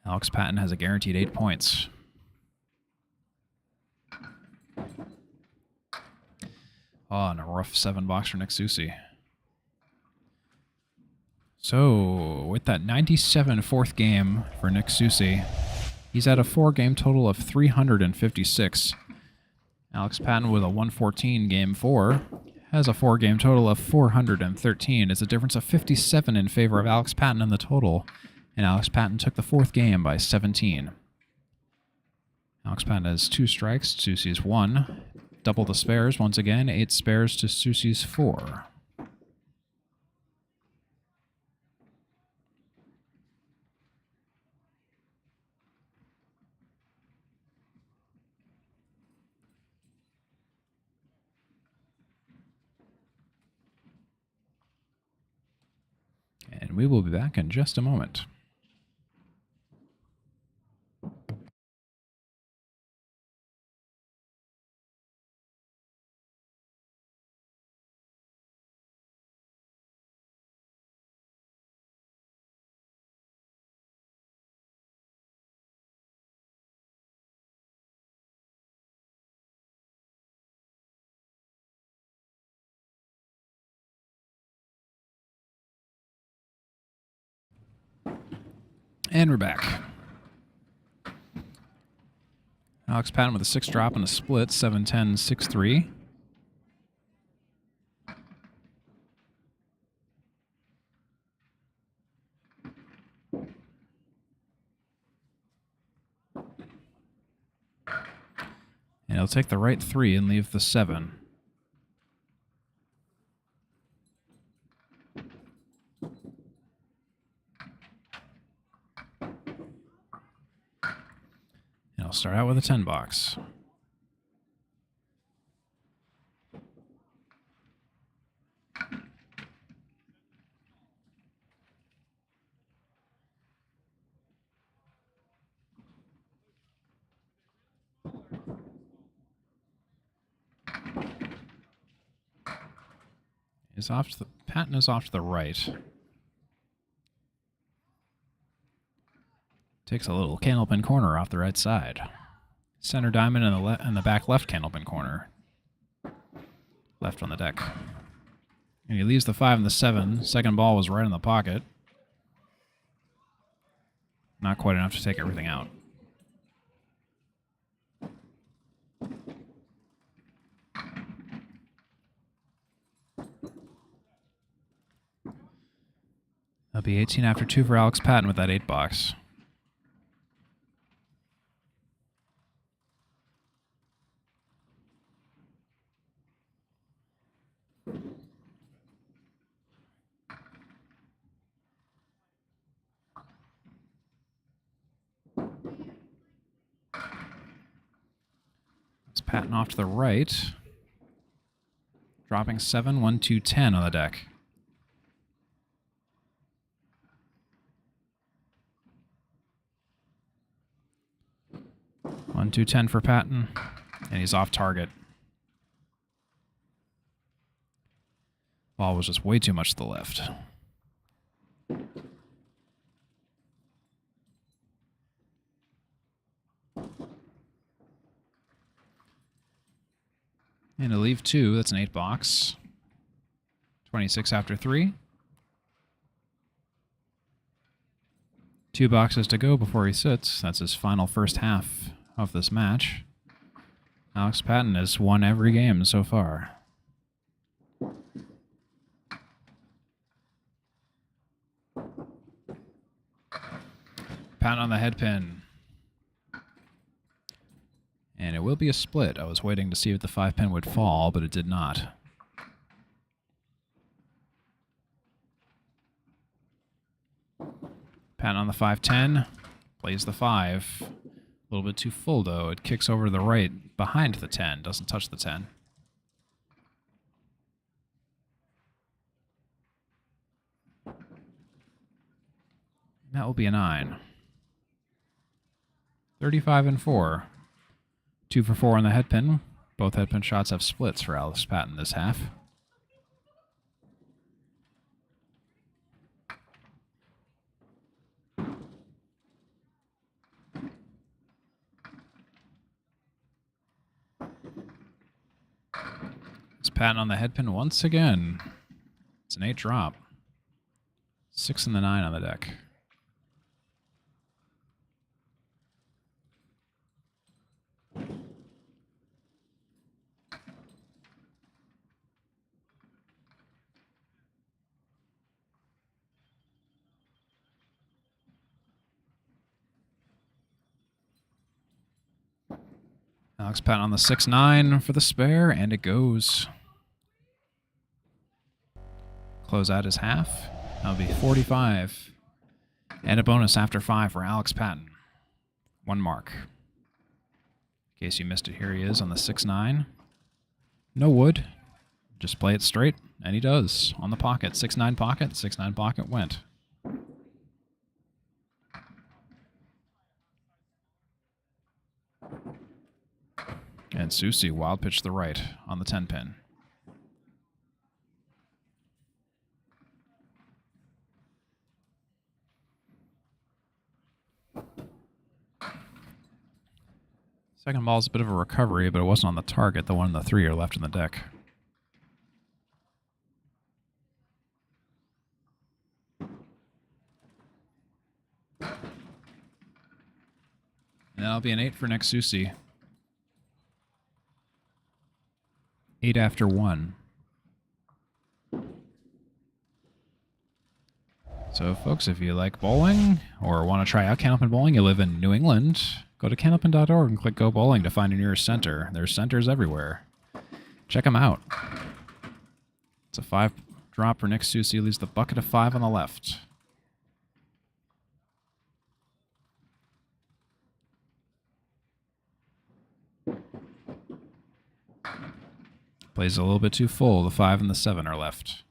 Alex Patten has a guaranteed 8 points. Oh, and a rough 7 box for Nick Soucy. So, with that 97 fourth game for Nick Soucy, he's at a 4-game total of 356. Alex Patten with a 114 game 4 has a 4-game total of 413. It's a difference of 57 in favor of Alex Patten in the total, and Alex Patten took the 4th game by 17. Alex Patten has 2 strikes, Soucy's 1. Double the spares once again, 8 spares to Soucy's 4. And we will be back in just a moment. And we're back. Alex Patten with a 6 drop and a split, 7-10, 6-3. And he'll take the right 3 and leave the 7. And I'll start out with a 10 box. Patten is off to the right. Takes a little candlepin corner off the right side. Center diamond in the back left candlepin corner. Left on the deck. And he leaves the 5 and the 7. Second ball was right in the pocket. Not quite enough to take everything out. That'll be 18 after 2 for Alex Patten with that 8 box. It's Patten off to the right. Dropping 7, 1, 2, 10 on the deck. 1, 2, 10 for Patten, and he's off target. Ball was just way too much to the left. And to leave 2, that's an 8 box. 26 after 3. 2 boxes to go before he sits. That's his final first half of this match. Alex Patten has won every game so far. Patten on the head pin. And it will be a split. I was waiting to see if the 5 pin would fall, but it did not. Patten on the 5-10. Plays the 5. A little bit too full, though. It kicks over to the right behind the 10. Doesn't touch the 10. That will be a 9. 35 and 4. 2 for 4 on the head pin. Both head pin shots have splits for Alex Patten this half. It's Patten on the head pin once again. It's an 8 drop. 6 and the 9 on the deck. Alex Patten on the 6-9 for the spare, and it goes. Close out his half. That'll be 45. And a bonus after 5 for Alex Patten. 1 mark. In case you missed it, here he is on the 6-9. No wood. Just play it straight, and he does. On the pocket. 6-9 pocket. 6-9 pocket went. And Soucy wild pitch to the right on the 10 pin. Second ball is a bit of a recovery, but it wasn't on the target. The 1 and the 3 are left in the deck. And that'll be an 8 for next Soucy. 8 after 1. So, folks, if you like bowling or want to try out Candlepin Bowling, you live in New England, go to candlepin.org and click Go Bowling to find your nearest center. There's centers everywhere. Check them out. It's a 5 drop for next Soucy. Leaves the bucket of 5 on the left. Plays a little bit too full. The 5 and the 7 are left.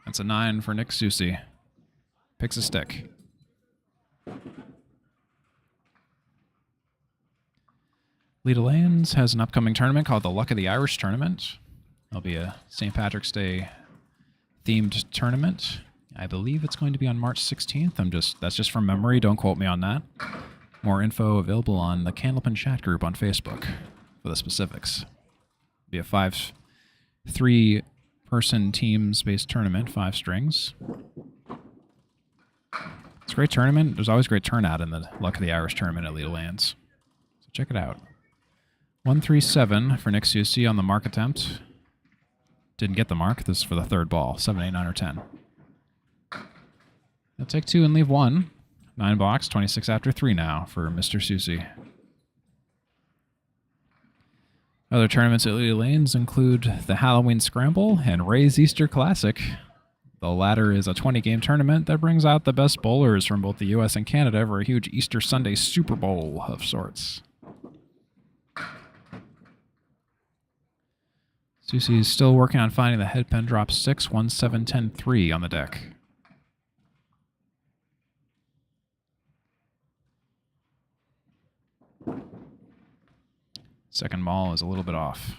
That's a 9 for Nick Soucy. Picks a stick. Leda Lands has an upcoming tournament called the Luck of the Irish Tournament. There'll be a St. Patrick's Day themed tournament. I believe it's going to be on March 16th. That's just from memory. Don't quote me on that. More info available on the Candlepin chat group on Facebook for the specifics. It'll be a 3-person teams-based tournament, 5 strings. It's a great tournament. There's always great turnout in the Luck of the Irish tournament at Leda Lands. So check it out. 1-3-7 for Nick Soucy on the mark attempt. Didn't get the mark. This is for the 3rd ball. 7, 8, 9, or 10. He'll take 2 and leave 1. 9 box, 26 after 3 now for Mr. Soucy. Other tournaments at Leda Lanes include the Halloween Scramble and Ray's Easter Classic. The latter is a 20-game tournament that brings out the best bowlers from both the U.S. and Canada for a huge Easter Sunday Super Bowl of sorts. Soucy is still working on finding the head pin drop 6, 1, 7, 10, 3 on the deck. Second ball is a little bit off.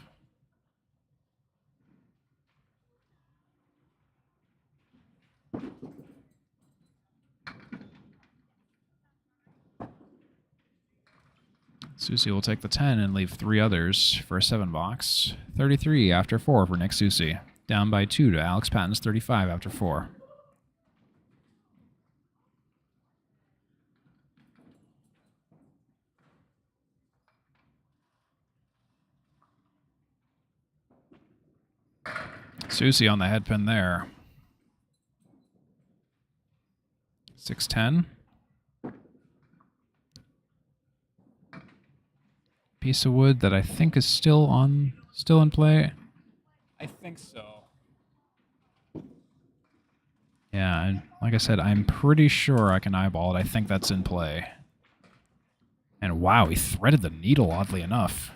Soucy will take the 10 and leave 3 others for a 7 box. 33 after 4 for Nick Soucy. Down by 2 to Alex Patten's 35 after 4. Soucy on the head pin there. 6-10. Piece of wood that I think is still in play. I think so. Yeah, and like I said, I'm pretty sure I can eyeball it. I think that's in play. And wow, he threaded the needle, oddly enough.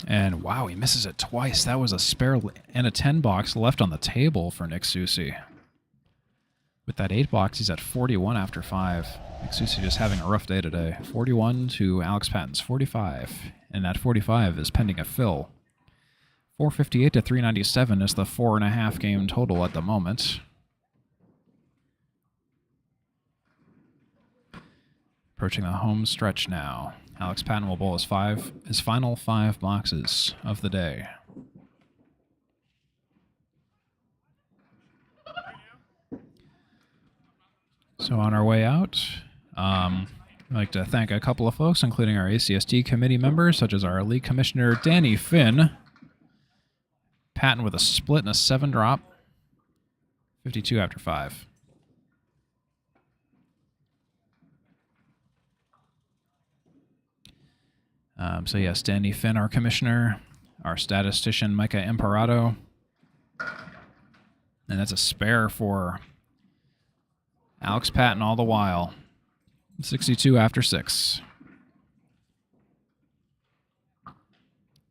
And wow, he misses it twice. That was a spare and a 10 box left on the table for Nick Soucy. With that 8 box, he's at 41 after 5. Nick Soucy just having a rough day today. 41 to Alex Patten's 45. And that 45 is pending a fill. 458 to 397 is the 4.5 game total at the moment. Approaching the home stretch now. Alex Patten will bowl his final 5 boxes of the day. So on our way out, I'd like to thank a couple of folks, including our ACST committee members, such as our league commissioner, Danny Finn. Patten with a split and a 7 drop. 52 after 5. So yes, Danny Finn, our commissioner, our statistician, Micah Imparato. And that's a spare for Alex Patten all the while. 62 after 6.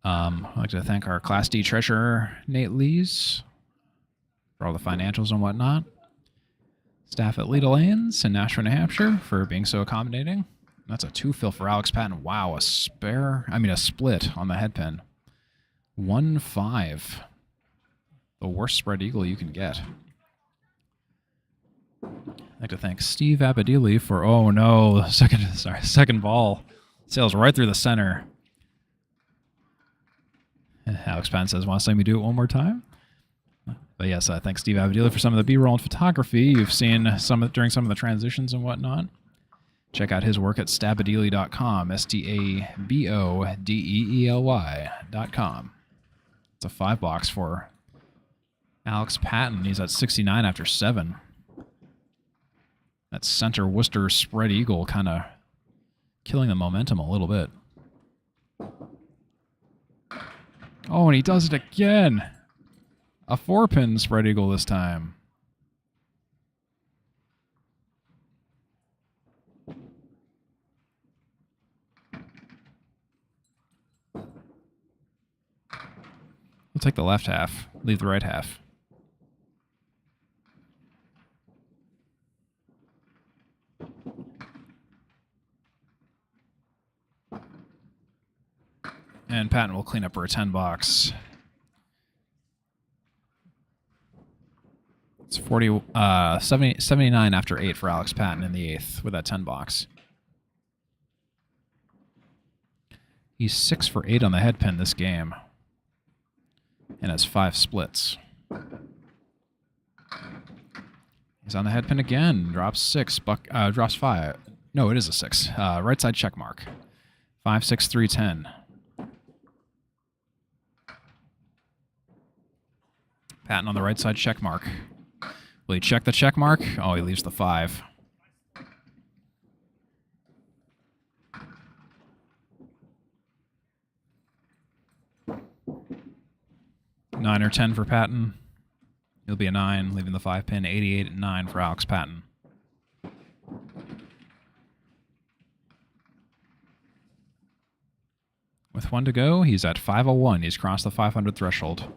I'd like to thank our Class D treasurer, Nate Lees, for all the financials and whatnot. Staff at Leda Lanes in Nashua, New Hampshire, for being so accommodating. That's a 2 fill for Alex Patten. Wow, a split on the head pin. 1-5. The worst spread eagle you can get. I'd like to thank Steve Abodeely for, oh no, second ball. Sails right through the center. Alex Patten says, want to see me do it one more time? But yes, thanks Steve Abodeely for some of the B-roll and photography you've seen during some of the transitions and whatnot. Check out his work at stabodeely.com, STABODEELY.com. It's a 5 box for Alex Patten. He's at 69 after 7. That center Worcester spread eagle kind of killing the momentum a little bit. Oh, and he does it again. A 4-pin spread eagle this time. We'll take the left half, leave the right half. And Patten will clean up for a 10 box. It's 79 after 8 for Alex Patten in the 8th with that 10 box. He's 6 for 8 on the head pin this game. And has 5 splits. He's on the head pin again. Drops 6. Drops 5. No, it is a 6. Right side check mark. 5, 6, 3, 10. Patten on the right side check mark. Will he check the check mark? Oh, he leaves the 5. Nine or 10 for Patten. He'll be a 9, leaving the 5 pin. 88 and 9 for Alex Patten. With 1 to go, he's at 501. He's crossed the 500 threshold.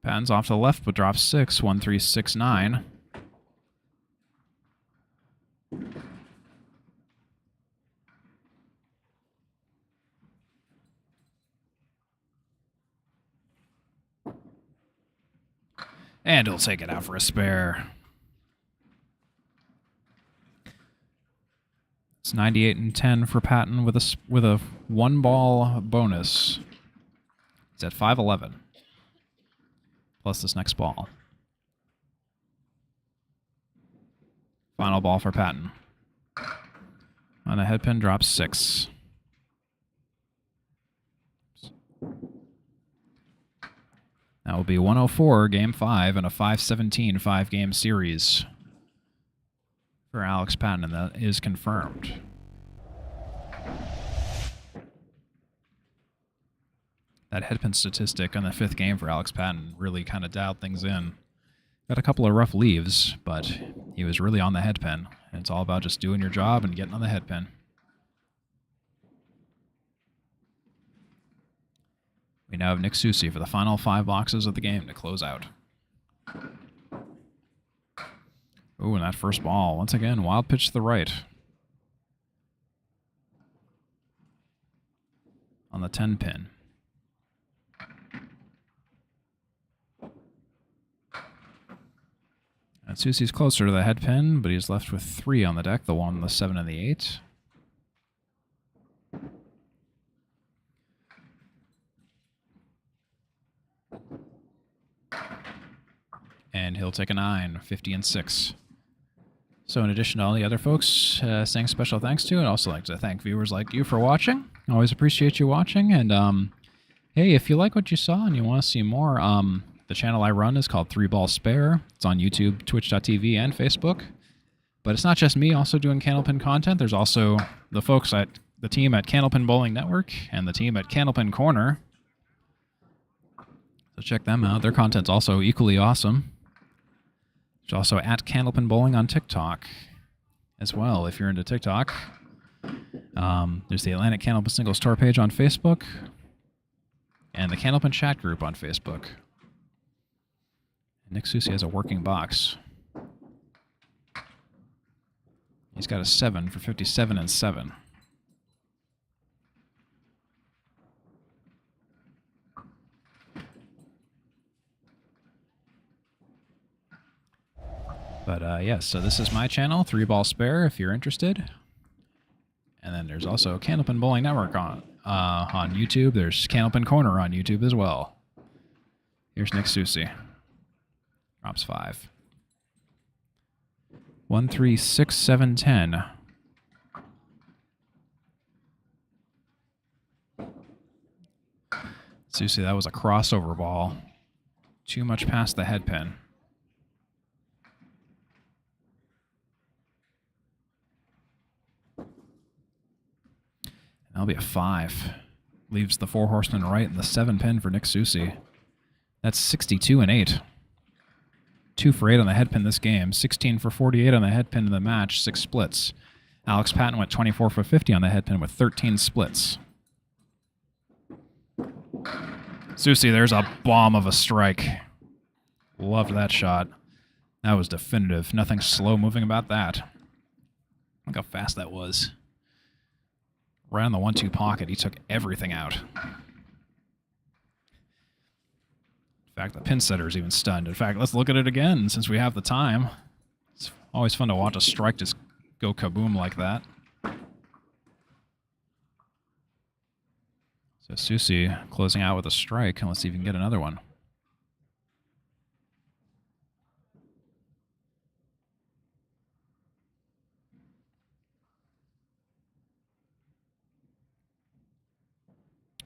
Patten's off to the left, but drops 6. 1, 3, 6, 9. And he'll take it out for a spare. It's 98 and 10 for Patten with a 1 ball bonus. He's at 511. Plus this next ball. Final ball for Patten. On the head pin, drops 6. That will be 104, Game 5, and a 5-17 5-game series for Alex Patten, and that is confirmed. That headpin statistic on the 5th game for Alex Patten really kind of dialed things in. Got a couple of rough leaves, but he was really on the head pin. And it's all about just doing your job and getting on the head pin. We now have Nick Soucy for the final 5 boxes of the game to close out. Ooh, and that first ball, once again, wild pitch to the right. On the 10 pin. And Soucy's closer to the head pin, but he's left with 3 on the deck, the 1, the 7, and the 8. And he'll take a 9, 50 and 6. So in addition to all the other folks saying special thanks to, I'd also like to thank viewers like you for watching. Always appreciate you watching. And hey, if you like what you saw and you want to see more, the channel I run is called 3 Ball Spare. It's on YouTube, Twitch.tv, and Facebook. But it's not just me also doing Candlepin content. There's also the folks at the team at Candlepin Bowling Network and the team at Candlepin Corner. So check them out. Their content's also equally awesome. There's also at Candlepin Bowling on TikTok as well, if you're into TikTok. There's the Atlantic Candlepin Singles Tour page on Facebook and the Candlepin chat group on Facebook. Nick Soucy has a working box. He's got a 7 for 57 and 7. But yes, so this is my channel, 3 Ball Spare, if you're interested. And then there's also Candlepin Bowling Network on YouTube. There's Candlepin Corner on YouTube as well. Here's Nick Soucy. Drops 5. 1, 3, 6, 7, 10. Soucy, that was a crossover ball. Too much past the head pin. That'll be a 5. Leaves the 4 horsemen right and the 7 pin for Nick Soucy. That's 62 and 8. 2 for 8 on the head pin this game. 16 for 48 on the head pin in the match. 6 splits. Alex Patten went 24 for 50 on the head pin with 13 splits. Soucy, there's a bomb of a strike. Loved that shot. That was definitive. Nothing slow moving about that. Look how fast that was. Right on the 1-2 pocket, he took everything out. In fact, the pin setter's even stunned. In fact, let's look at it again since we have the time. It's always fun to watch a strike just go kaboom like that. So Soucy closing out with a strike, and let's see if we can get another one.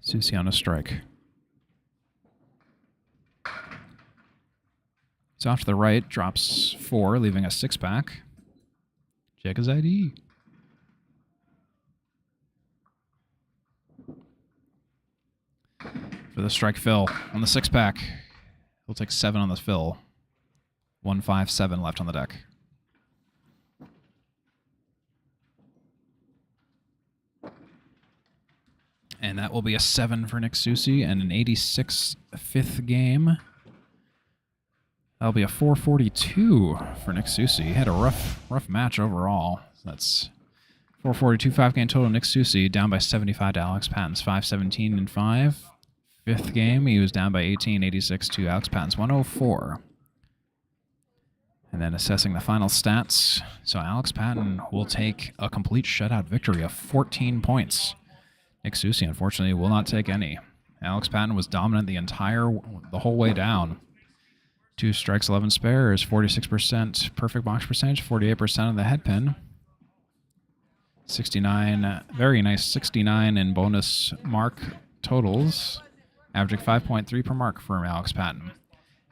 Soucy on a strike. He's off to the right, drops 4, leaving a 6 back. Check his ID. For the strike fill on the 6 pack. He'll take 7 on the fill. 1, 5, 7 left on the deck. And that will be a 7 for Nick Soucy and an 86 5th game. That'll be a 442 for Nick Soucy. He had a rough match overall. That's 442 5-game total. Nick Soucy down by 75 to Alex Patten's 517 and 5. 5th game, he was down by 18, 86 to Alex Patten's 104. And then assessing the final stats. So Alex Patten will take a complete shutout victory of 14 points. Nick Soucy, unfortunately, will not take any. Alex Patten was dominant the whole way down. 2 strikes, 11 spares, 46% perfect box percentage, 48% on the head pin. 69, very nice 69 in bonus mark totals, averaging 5.3 per mark for Alex Patten.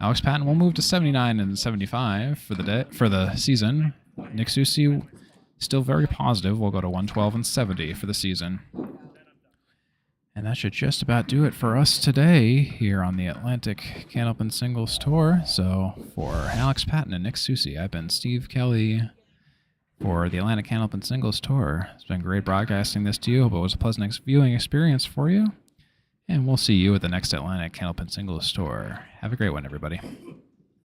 Alex Patten will move to 79 and 75 for the season. Nick Soucy, still very positive, will go to 112 and 70 for the season. And that should just about do it for us today here on the Atlantic Candlepin Singles Tour. So for Alex Patten and Nick Soucy, I've been Steve Kelly for the Atlantic Candlepin Singles Tour. It's been great broadcasting this to you. Hope it was a pleasant viewing experience for you. And we'll see you at the next Atlantic Candlepin Singles Tour. Have a great one, everybody.